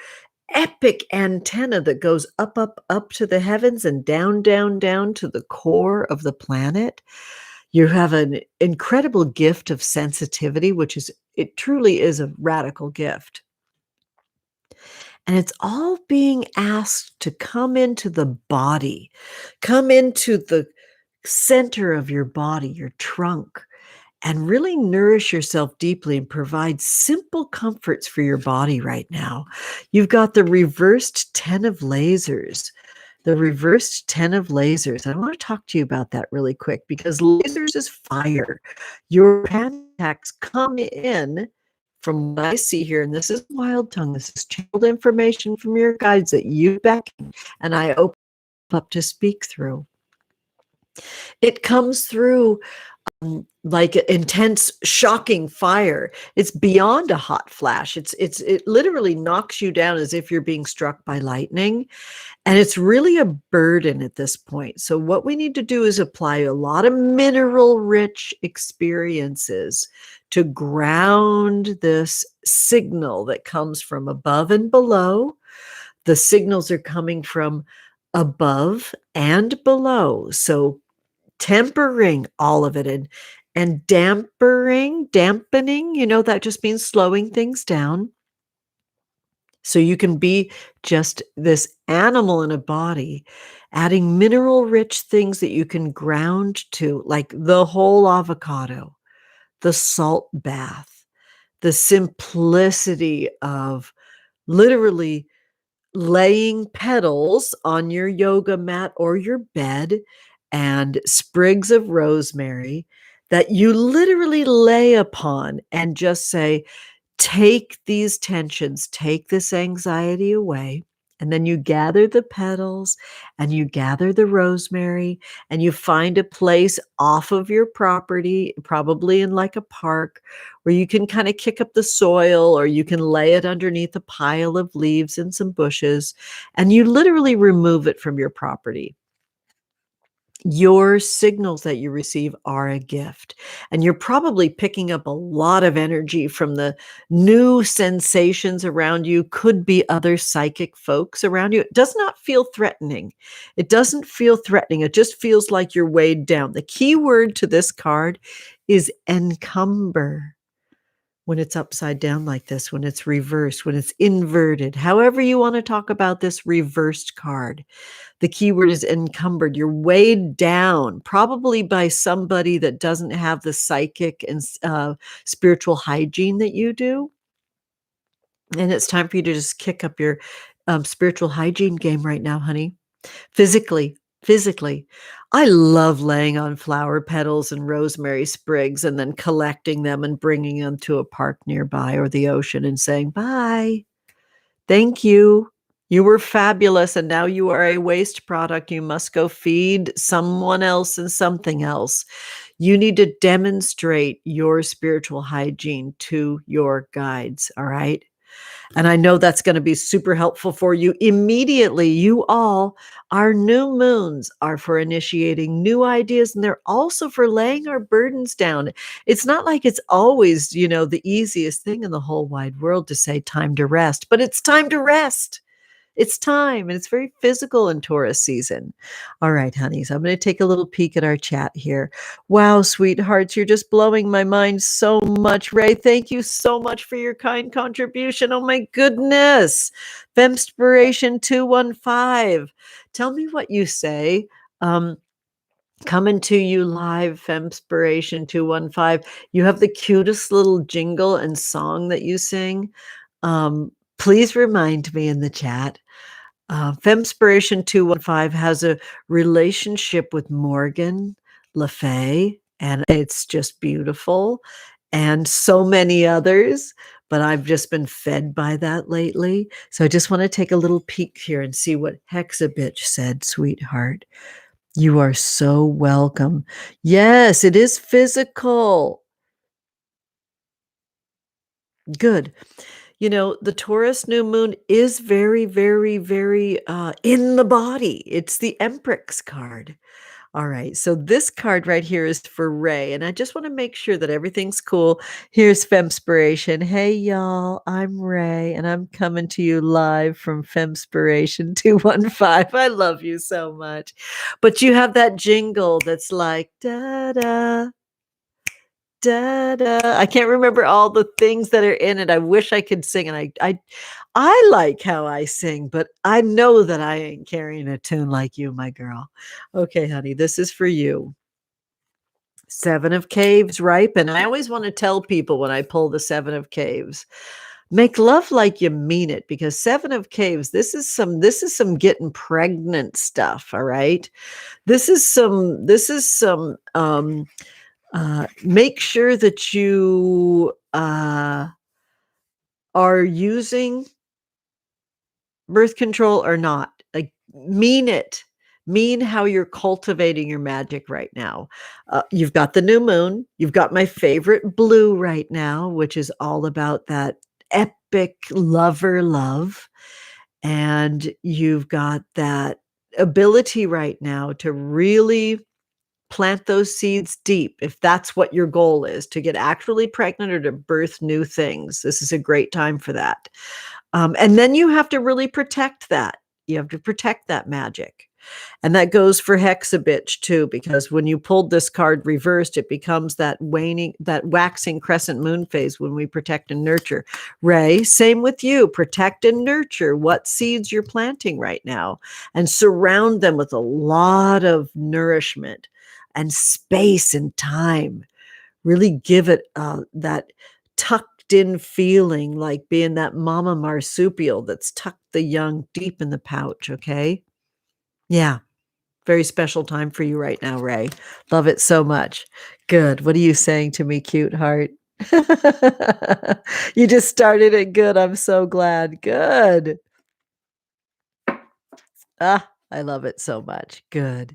epic antenna that goes up, up, up to the heavens and down, down, down to the core of the planet. You have an incredible gift of sensitivity, which is it truly is a radical gift. And it's all being asked to come into the body, come into the center of your body, your trunk, and really nourish yourself deeply and provide simple comforts for your body right now. You've got the reversed 10 of lasers. The reversed 10 of lasers. I want to talk to you about that really quick because lasers is fire. Your panic attacks come in from what I see here, and this is wild tongue. This is channeled information from your guides that you beckon, and I open up to speak through. It comes through like intense, shocking fire. It's beyond a hot flash. It literally knocks you down as if you're being struck by lightning. And it's really a burden at this point. So what we need to do is apply a lot of mineral-rich experiences to ground this signal that comes from above and below. The signals are coming from above and below. So tempering all of it and dampening, that just means slowing things down. So you can be just this animal in a body, adding mineral-rich things that you can ground to, like the whole avocado, the salt bath, the simplicity of literally laying petals on your yoga mat or your bed and sprigs of rosemary that you literally lay upon and just say, take these tensions, take this anxiety away. And then you gather the petals and you gather the rosemary and you find a place off of your property, probably in like a park, where you can kind of kick up the soil or you can lay it underneath a pile of leaves and some bushes, and you literally remove it from your property. Your signals that you receive are a gift, and you're probably picking up a lot of energy from the new sensations around you. Could be other psychic folks around you. It does not feel threatening. It doesn't feel threatening. It just feels like you're weighed down. The key word to this card is encumber. When it's upside down like this, when it's reversed, when it's inverted, however you want to talk about this reversed card. The keyword is encumbered. You're weighed down, probably by somebody that doesn't have the psychic and spiritual hygiene that you do. And it's time for you to just kick up your spiritual hygiene game right now, honey. Physically. I love laying on flower petals and rosemary sprigs and then collecting them and bringing them to a park nearby or the ocean and saying, bye. Thank you. You were fabulous, and now you are a waste product. You must go feed someone else and something else. You need to demonstrate your spiritual hygiene to your guides, all right? And I know that's going to be super helpful for you immediately. You all, our new moons are for initiating new ideas, and they're also for laying our burdens down. It's not like it's always, the easiest thing in the whole wide world to say time to rest, but it's time to rest. It's time, and it's very physical in Taurus season. All right, honeys, I'm going to take a little peek at our chat here. Wow, sweethearts, you're just blowing my mind so much. Ray, thank you so much for your kind contribution. Oh my goodness. Femspiration 215. Tell me what you say. Um, Coming to you live, Femspiration 215. You have the cutest little jingle and song that you sing. Please remind me in the chat. Femspiration 215 has a relationship with Morgan Le Fay, and it's just beautiful, and so many others. But I've just been fed by that lately. So I just want to take a little peek here and see what Hexabitch said, sweetheart. You are so welcome. Yes, it is physical. Good. You know, the Taurus new moon is very, very, very in the body. It's the Empress card. All right. So this card right here is for Ray. And I just want to make sure that everything's cool. Here's Femspiration. Hey, y'all. I'm Ray, and I'm coming to you live from Femspiration 215. I love you so much. But you have that jingle that's like, da da. Da, da. I can't remember all the things that are in it. I wish I could sing, and I like how I sing, but I know that I ain't carrying a tune like you, my girl. Okay, honey, this is for you. Seven of Caves ripen. I always want to tell people when I pull the Seven of Caves, make love like you mean it, because Seven of Caves, this is some getting pregnant stuff, all right? This is some make sure that you are using birth control or not. Like, mean it. Mean how you're cultivating your magic right now. You've got the new moon. You've got my favorite blue right now, which is all about that epic lover love. And you've got that ability right now to really plant those seeds deep if that's what your goal is, to get actually pregnant or to birth new things. This is a great time for that. And then you have to really protect that. You have to protect that magic. And that goes for Hexabitch too, because when you pulled this card reversed, it becomes that waning, that waxing crescent moon phase when we protect and nurture. Ray, same with you. Protect and nurture what seeds you're planting right now, and surround them with a lot of nourishment and space and time. Really give it that tucked in feeling, like being that mama marsupial that's tucked the young deep in the pouch. Okay. Yeah. Very special time for you right now, Ray. Love it so much. Good. What are you saying to me, cute heart? You just started it good. I'm so glad. Good. Ah, I love it so much. Good.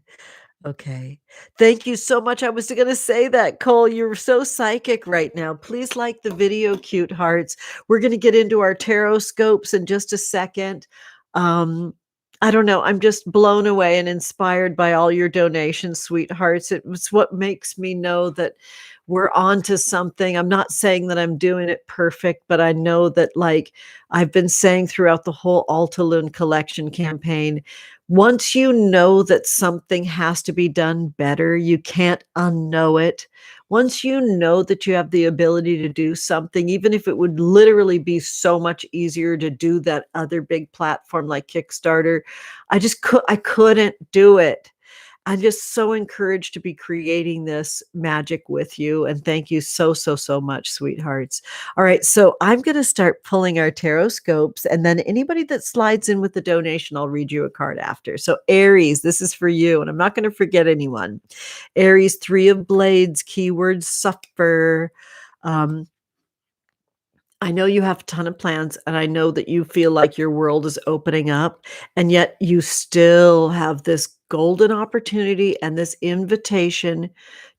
Okay. Thank you so much. I was going to say that, Cole. You're so psychic right now. Please like the video, cute hearts. We're going to get into our Tarotscopes in just a second. Um, I don't know. I'm just blown away and inspired by all your donations, sweethearts. It's what makes me know that we're on to something. I'm not saying that I'm doing it perfect, but I know that, like I've been saying throughout the whole Altaloon collection campaign, once you know that something has to be done better, you can't unknow it. Once you know that you have the ability to do something, even if it would literally be so much easier to do that other big platform like Kickstarter, I couldn't do it. I'm just so encouraged to be creating this magic with you. And thank you so, so, so much, sweethearts. All right. So I'm going to start pulling our Tarotscopes. And then anybody that slides in with the donation, I'll read you a card after. So Aries, this is for you. And I'm not going to forget anyone. Aries, Three of Blades, keyword suffer. I know you have a ton of plans, and I know that you feel like your world is opening up, and yet you still have this golden opportunity and this invitation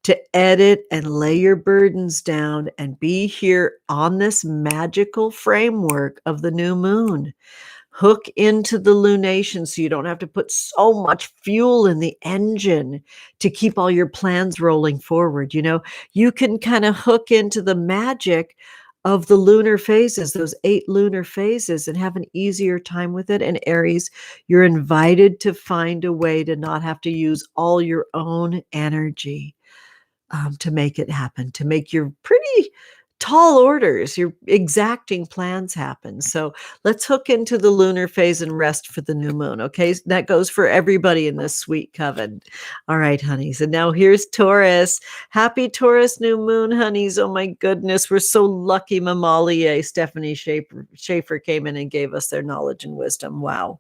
to edit and lay your burdens down and be here on this magical framework of the new moon. Hook into the lunation so you don't have to put so much fuel in the engine to keep all your plans rolling forward. You know, you can kind of hook into the magic of the lunar phases, those 8 lunar phases, and have an easier time with it. And Aries, you're invited to find a way to not have to use all your own energy to make it happen, to make your pretty tall orders, your exacting plans happen. So let's hook into the lunar phase and rest for the new moon. Okay. That goes for everybody in this sweet coven. All right, honeys. And now here's Taurus. Happy Taurus new moon, honeys. Oh my goodness. We're so lucky. Mamalia, Stephanie Schaefer came in and gave us their knowledge and wisdom. Wow.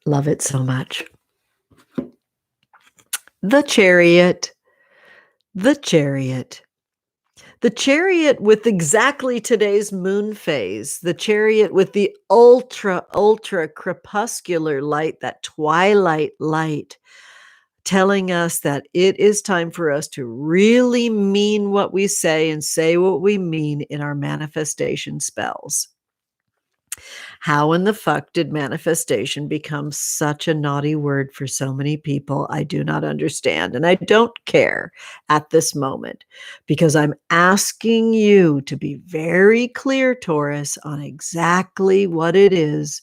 Love it so much. The Chariot. The Chariot. The Chariot with exactly today's moon phase, the Chariot with the ultra, ultra crepuscular light, that twilight light, telling us that it is time for us to really mean what we say and say what we mean in our manifestation spells. How in the fuck did manifestation become such a naughty word for so many people? I do not understand. And I don't care at this moment, because I'm asking you to be very clear, Taurus, on exactly what it is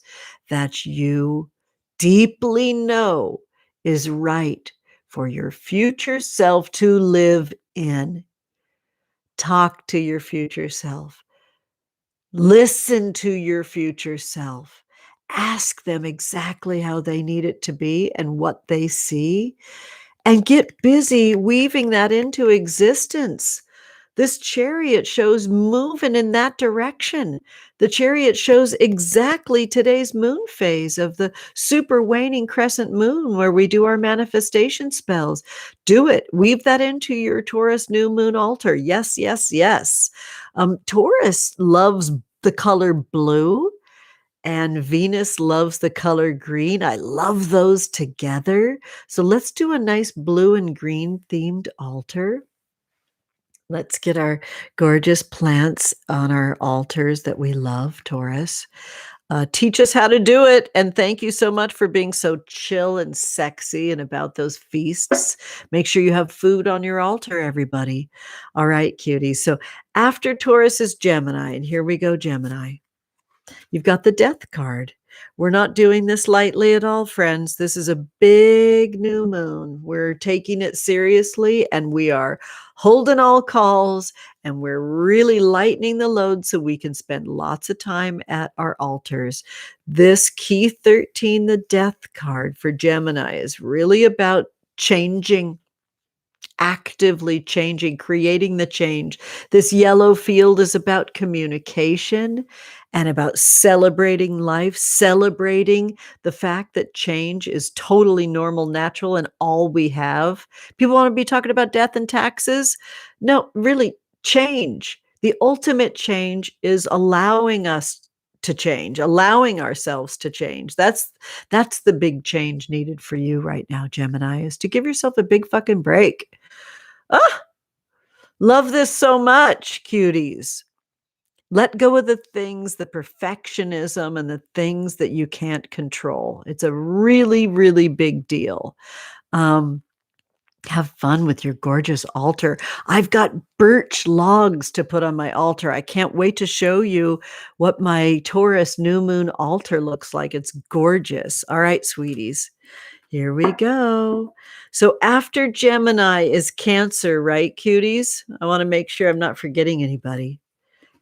that you deeply know is right for your future self to live in. Talk to your future self. Listen to your future self. Ask them exactly how they need it to be and what they see, and get busy weaving that into existence. This Chariot shows moving in that direction. The Chariot shows exactly today's moon phase of the super waning crescent moon, where we do our manifestation spells. Do it. Weave that into your Taurus new moon altar. Yes, yes, yes. Taurus loves the color blue, and Venus loves the color green. I love those together. So let's do a nice blue and green themed altar. Let's get our gorgeous plants on our altars that we love, Taurus. Teach us how to do it. And thank you so much for being so chill and sexy and about those feasts. Make sure you have food on your altar, everybody. All right, cuties. So after Taurus is Gemini, and here we go, Gemini. You've got the Death card. We're not doing this lightly at all, friends. This is a big new moon. We're taking it seriously, and we are holding all calls, and we're really lightening the load so we can spend lots of time at our altars. This key 13, the Death card for Gemini, is really about changing, actively changing, creating the change. This yellow field is about communication and about celebrating life, celebrating the fact that change is totally normal, natural, and all we have. People want to be talking about death and taxes. No, really, change. The ultimate change is allowing us to change, allowing ourselves to change. That's the big change needed for you right now, Gemini, is to give yourself a big fucking break. Ah, love this so much, cuties. Let go of the things, the perfectionism, and the things that you can't control. It's a really, really big deal. Have fun with your gorgeous altar. I've got birch logs to put on my altar. I can't wait to show you what my Taurus new moon altar looks like. It's gorgeous. All right, sweeties. Here we go. So after Gemini is Cancer, right, cuties? I want to make sure I'm not forgetting anybody.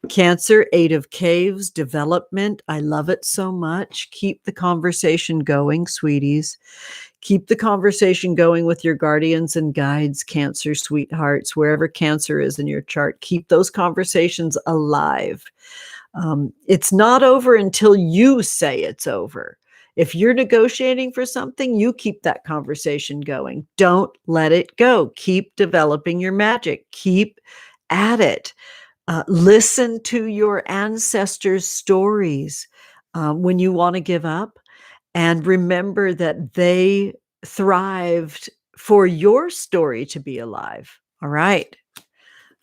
Cancer, 8 of Caves, development. I love it so much. Keep the conversation going, sweeties. Keep the conversation going with your guardians and guides, Cancer sweethearts, wherever Cancer is in your chart. Keep those conversations alive. It's not over until you say it's over. If you're negotiating for something, you keep that conversation going. Don't let it go. Keep developing your magic. Keep at it. Listen to your ancestors' stories when you want to give up, and remember that they thrived for your story to be alive. All right.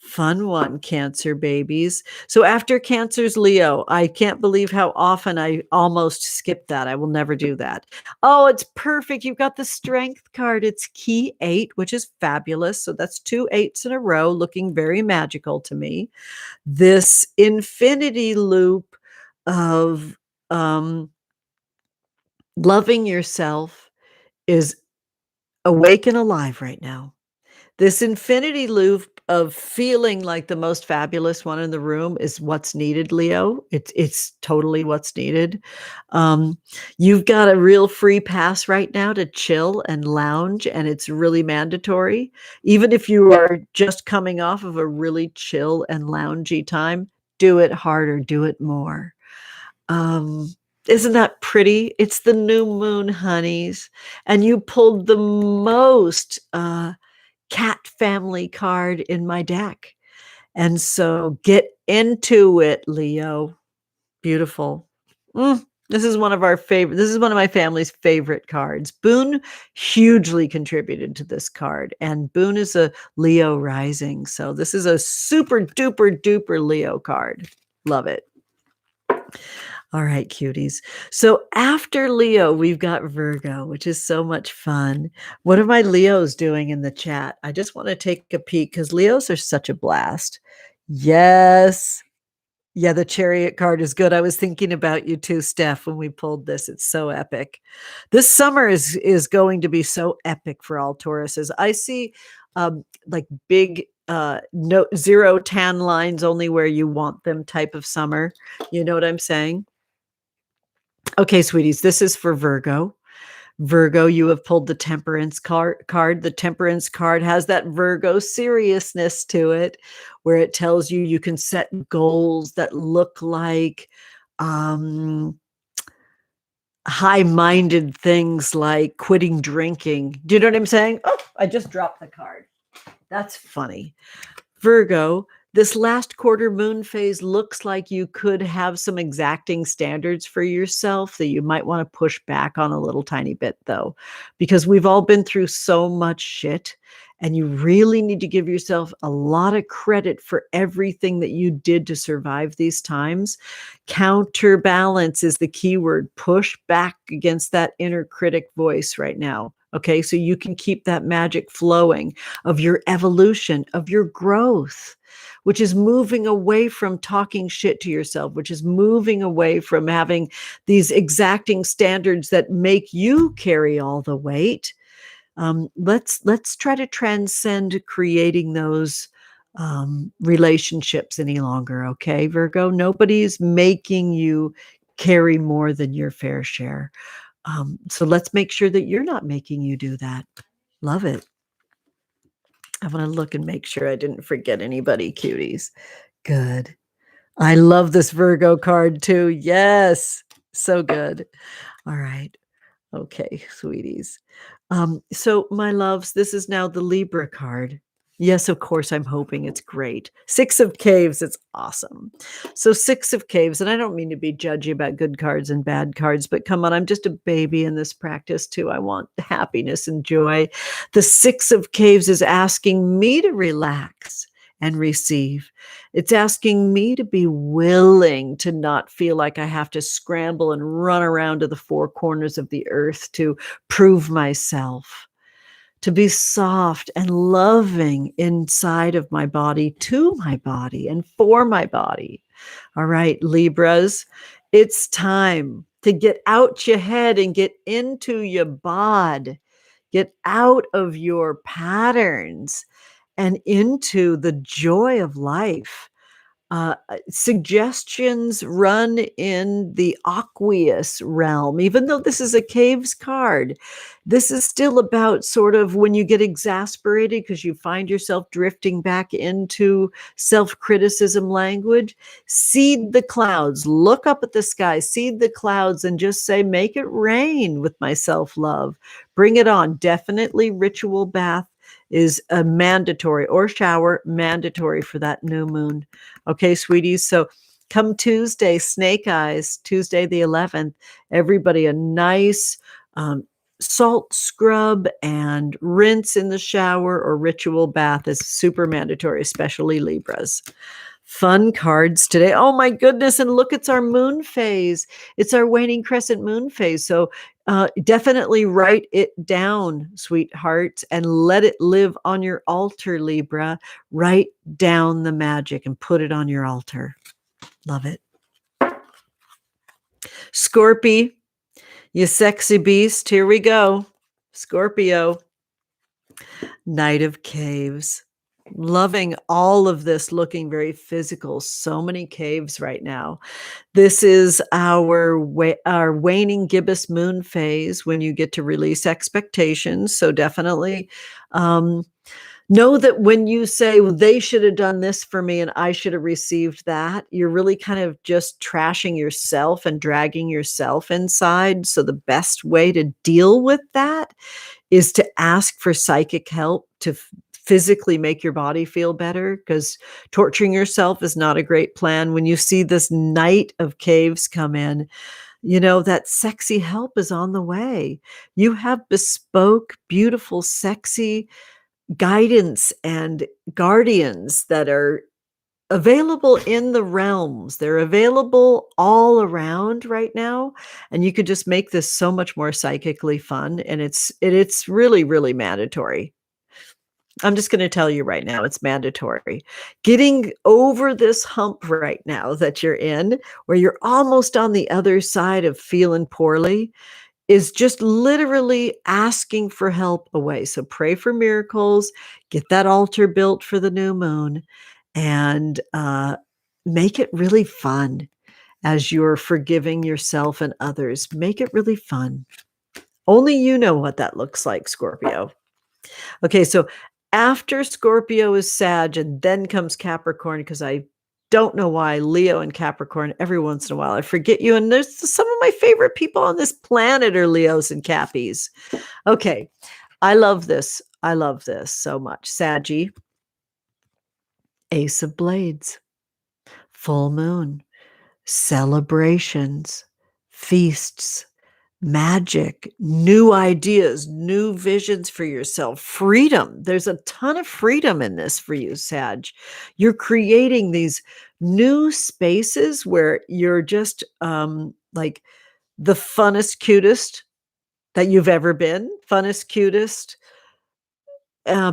Fun one, Cancer babies. So after Cancer's Leo, I can't believe how often I almost skipped that. I will never do that. Oh, it's perfect. You've got the Strength card. It's key 8, which is fabulous. So that's 2 8s in a row, looking very magical to me. This infinity loop of loving yourself is awake and alive right now. This infinity loop of feeling like the most fabulous one in the room is what's needed, Leo. It's totally what's needed. Um, you've got a real free pass right now to chill and lounge, and it's really mandatory. Even if you are just coming off of a really chill and loungy time, do it harder, do it more. Um, isn't that pretty? It's the new moon, honeys, and you pulled the most cat family card in my deck. And so get into it, Leo. Beautiful. This is one of our favorite. This is one of my family's favorite cards. Boone hugely contributed to this card, and Boone is a Leo rising. So this is a super duper duper Leo card. Love it. All right, cuties. So after Leo, we've got Virgo, which is so much fun. What are my Leos doing in the chat? I just want to take a peek because Leos are such a blast. Yes. Yeah, the Chariot card is good. I was thinking about you too, Steph, when we pulled this. It's so epic. This summer is going to be so epic for all Tauruses. I see like big no zero tan lines only where you want them type of summer. You know what I'm saying? Okay, sweeties, this is for Virgo. Virgo, you have pulled the Temperance card. The Temperance card has that Virgo seriousness to it, where it tells you you can set goals that look like high-minded things like quitting drinking. Do you know what I'm saying? Oh, I just dropped the card. That's funny. Virgo, this last quarter moon phase looks like you could have some exacting standards for yourself that you might want to push back on a little tiny bit, though, because we've all been through so much shit, and you really need to give yourself a lot of credit for everything that you did to survive these times. Counterbalance is the key word. Push back against that inner critic voice right now. Okay, so you can keep that magic flowing of your evolution, of your growth, which is moving away from talking shit to yourself, which is moving away from having these exacting standards that make you carry all the weight. Let's try to transcend creating those relationships any longer. Okay, Virgo, nobody's making you carry more than your fair share. So let's make sure that you're not making you do that. Love it. I want to look and make sure I didn't forget anybody, cuties. Good. I love this Virgo card too. Yes. So good. All right. Okay, sweeties. So my loves, this is now the Libra card. Yes, of course, I'm hoping it's great. 6 of Caves, it's awesome. So 6 of Caves, and I don't mean to be judgy about good cards and bad cards, but come on, I'm just a baby in this practice too. I want happiness and joy. The 6 of Caves is asking me to relax and receive. It's asking me to be willing to not feel like I have to scramble and run around to the 4 corners of the earth to prove myself, to be soft and loving inside of my body, to my body, and for my body. All right, Libras, it's time to get out your head and get into your bod. Get out of your patterns and into the joy of life. Suggestions run in the aqueous realm. Even though this is a caves card, this is still about sort of when you get exasperated because you find yourself drifting back into self-criticism language. Seed the clouds, look up at the sky, seed the clouds, and just say, make it rain with my self-love. Bring it on. Definitely ritual bath is a mandatory, or shower, mandatory for that new moon. Okay, sweeties. So come Tuesday, Snake Eyes, Tuesday the 11th, everybody a nice salt scrub and rinse in the shower or ritual bath is super mandatory, especially Libras. Fun cards today. Oh my goodness. And look, it's our moon phase. It's our waning crescent moon phase. So definitely write it down, sweethearts, and let it live on your altar, Libra. Write down the magic and put it on your altar. Love it. Scorpio, you sexy beast. Here we go. Scorpio, Knight of Caves. Loving all of this, looking very physical. So many caves right now. This is our waning gibbous moon phase when you get to release expectations. So definitely know that when you say, well, they should have done this for me and I should have received that, you're really kind of just trashing yourself and dragging yourself inside. So the best way to deal with that is to ask for psychic help to physically make your body feel better, because torturing yourself is not a great plan. When you see this Knight of Caves come in, you know that sexy help is on the way. You have bespoke, beautiful, sexy guidance and guardians that are available in the realms. They're available all around right now, and you could just make this so much more psychically fun, and it's really, really mandatory. I'm just going to tell you right now, it's mandatory. Getting over this hump right now that you're in, where you're almost on the other side of feeling poorly, is just literally asking for help away. So pray for miracles, get that altar built for the new moon, and make it really fun as you're forgiving yourself and others. Make it really fun. Only you know what that looks like, Scorpio. Okay, so after Scorpio is Sag, and then comes Capricorn, because I don't know why Leo and Capricorn, every once in a while I forget you. And there's some of my favorite people on this planet are Leos and Cappies. Okay, I love this. I love this so much. Saggy, Ace of Blades, full moon, celebrations, feasts, magic, new ideas, new visions for yourself, freedom. There's a ton of freedom in this for you, Sag. You're creating these new spaces where you're just like the funnest, cutest that you've ever been, funnest, cutest,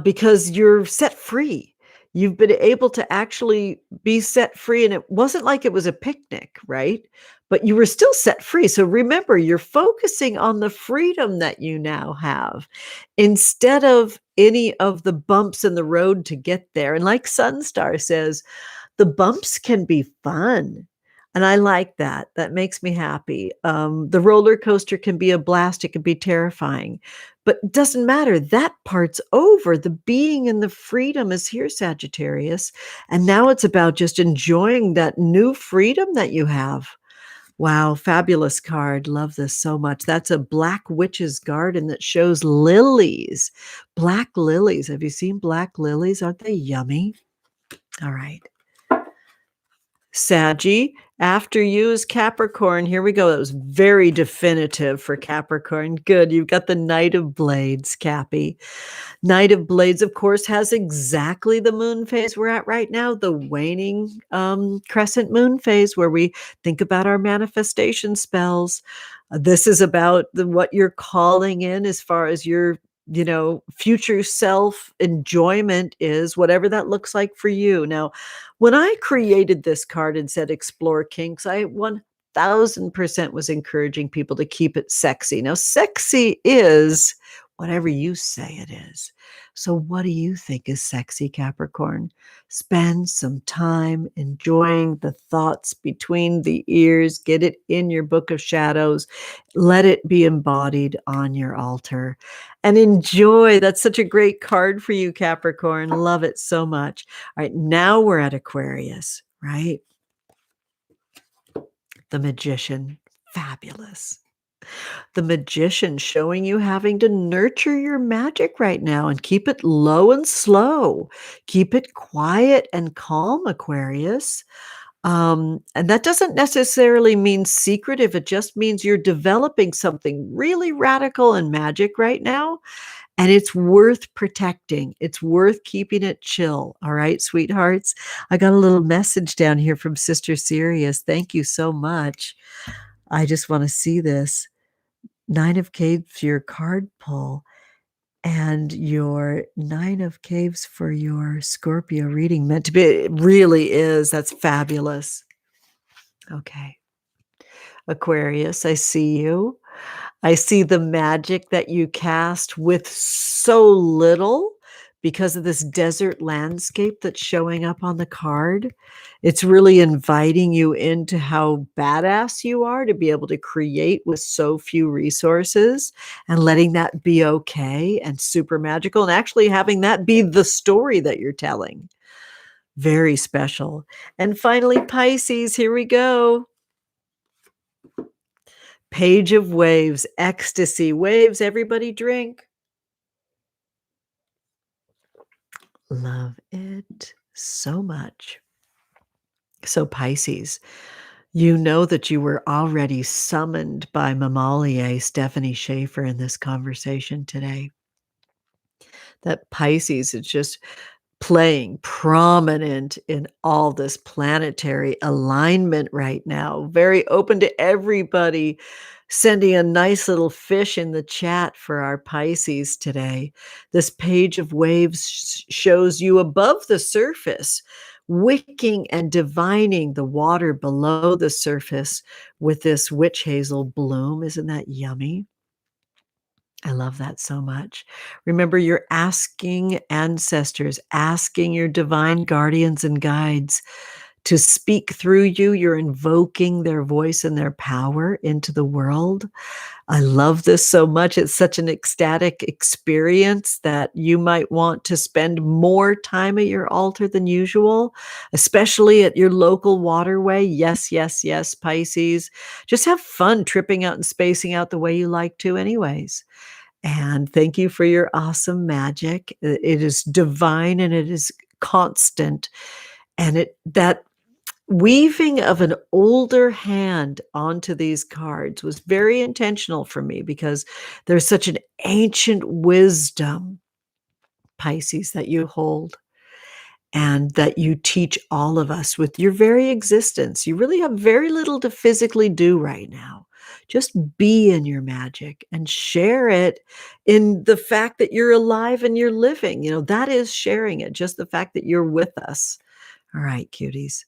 because you're set free. You've been able to actually be set free. And it wasn't like it was a picnic, right? But you were still set free. So remember, you're focusing on the freedom that you now have instead of any of the bumps in the road to get there. And like Sunstar says, the bumps can be fun. And I like that. That makes me happy. The roller coaster can be a blast. It can be terrifying, but it doesn't matter. That part's over. The being and the freedom is here, Sagittarius. And now it's about just enjoying that new freedom that you have. Wow, fabulous card. Love this so much. That's a Black Witch's Garden that shows lilies. Black lilies. Have you seen black lilies? Aren't they yummy? All right. Saggy, after you is Capricorn. Here we go. That was very definitive for Capricorn. Good. You've got the Knight of Blades, Cappy. Knight of Blades, of course, has exactly the moon phase we're at right now, the waning crescent moon phase, where we think about our manifestation spells. This is about what you're calling in as far as your future self enjoyment is, whatever that looks like for you. Now, when I created this card and said explore kinks, I 1000% was encouraging people to keep it sexy. Now, sexy is whatever you say it is. So what do you think is sexy, Capricorn? Spend some time enjoying the thoughts between the ears. Get it in your book of shadows. Let it be embodied on your altar. And enjoy. That's such a great card for you, Capricorn. Love it so much. All right, now we're at Aquarius, right? The Magician. Fabulous. The Magician showing you having to nurture your magic right now and keep it low and slow. Keep it quiet and calm, Aquarius. And that doesn't necessarily mean secretive. It just means you're developing something really radical and magic right now. And it's worth protecting. It's worth keeping it chill. All right, sweethearts. I got a little message down here from Sister Sirius. Thank you so much. I just want to see this. Nine of Caves, your card pull, and your Nine of Caves for your Scorpio reading meant to be. It really is. That's fabulous. Okay. Aquarius, I see you. I see the magic that you cast with so little because of this desert landscape that's showing up on the card. It's really inviting you into how badass you are to be able to create with so few resources and letting that be okay and super magical and actually having that be the story that you're telling. Very special. And finally, Pisces, here we go. Page of Waves, ecstasy, waves, everybody drink. Love it so much. So, Pisces, you know that you were already summoned by Mamalier, Stephanie Schaefer, in this conversation today. That Pisces is just playing prominent in all this planetary alignment right now. Very open to everybody. Sending a nice little fish in the chat for our Pisces today. This page of waves shows you above the surface, wicking and divining the water below the surface with this witch hazel bloom. Isn't that yummy? I love that so much. Remember, you're asking ancestors, asking your divine guardians and guides to speak through you. You're invoking their voice and their power into the world. I love this so much. It's such an ecstatic experience that you might want to spend more time at your altar than usual, especially at your local waterway. Yes, yes, yes, Pisces. Just have fun tripping out and spacing out the way you like to, anyways. And thank you for your awesome magic. It is divine and it is constant. And that weaving of an older hand onto these cards was very intentional for me because there's such an ancient wisdom, Pisces, that you hold and that you teach all of us with your very existence. You really have very little to physically do right now. Just be in your magic and share it in the fact that you're alive and you're living. That is sharing it, just the fact that you're with us. All right, cuties.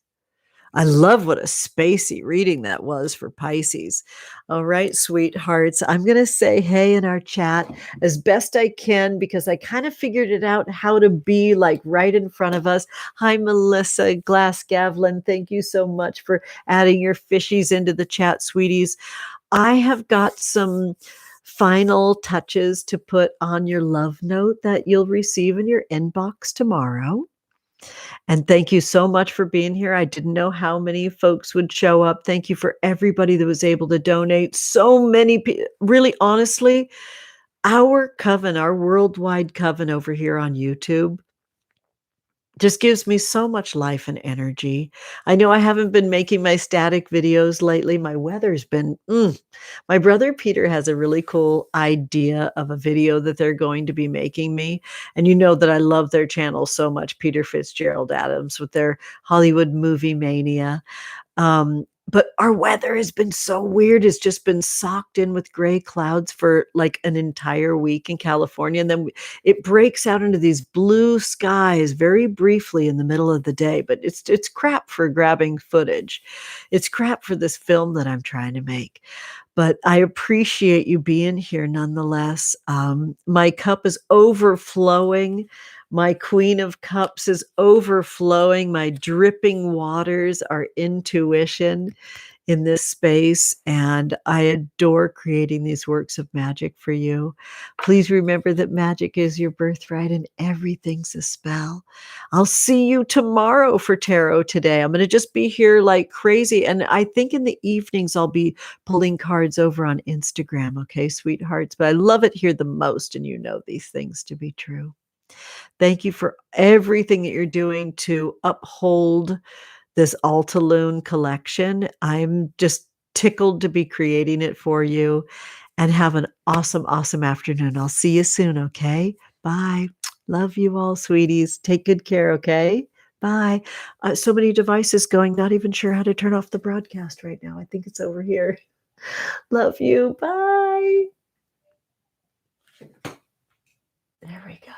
I love what a spacey reading that was for Pisces. All right, sweethearts. I'm going to say hey in our chat as best I can because I kind of figured it out how to be like right in front of us. Hi, Melissa Glass-Gavlin. Thank you so much for adding your fishies into the chat, sweeties. I have got some final touches to put on your love note that you'll receive in your inbox tomorrow. And thank you so much for being here. I didn't know how many folks would show up. Thank you for everybody that was able to donate. So many people, really, honestly, our coven, our worldwide coven over here on YouTube just gives me so much life and energy. I know I haven't been making my static videos lately. My weather's been, my brother Peter has a really cool idea of a video that they're going to be making me. And you know that I love their channel so much, Peter Fitzgerald Adams, with their Hollywood movie mania. But our weather has been so weird. It's just been socked in with gray clouds for like an entire week in California. And then it breaks out into these blue skies very briefly in the middle of the day. But it's crap for grabbing footage. It's crap for this film that I'm trying to make. But I appreciate you being here nonetheless. My cup is overflowing. My Queen of Cups is overflowing. My dripping waters are intuition in this space, and I adore creating these works of magic for you. Please remember that magic is your birthright and everything's a spell. I'll see you tomorrow for tarot today. I'm going to just be here like crazy, and I think in the evenings I'll be pulling cards over on Instagram, okay, sweethearts? But I love it here the most, and you know these things to be true. Thank you for everything that you're doing to uphold this Altaloon collection. I'm just tickled to be creating it for you, and have an awesome, awesome afternoon. I'll see you soon, okay? Bye. Love you all, sweeties. Take good care, okay? Bye. So many devices going, not even sure how to turn off the broadcast right now. I think it's over here. Love you. Bye. There we go.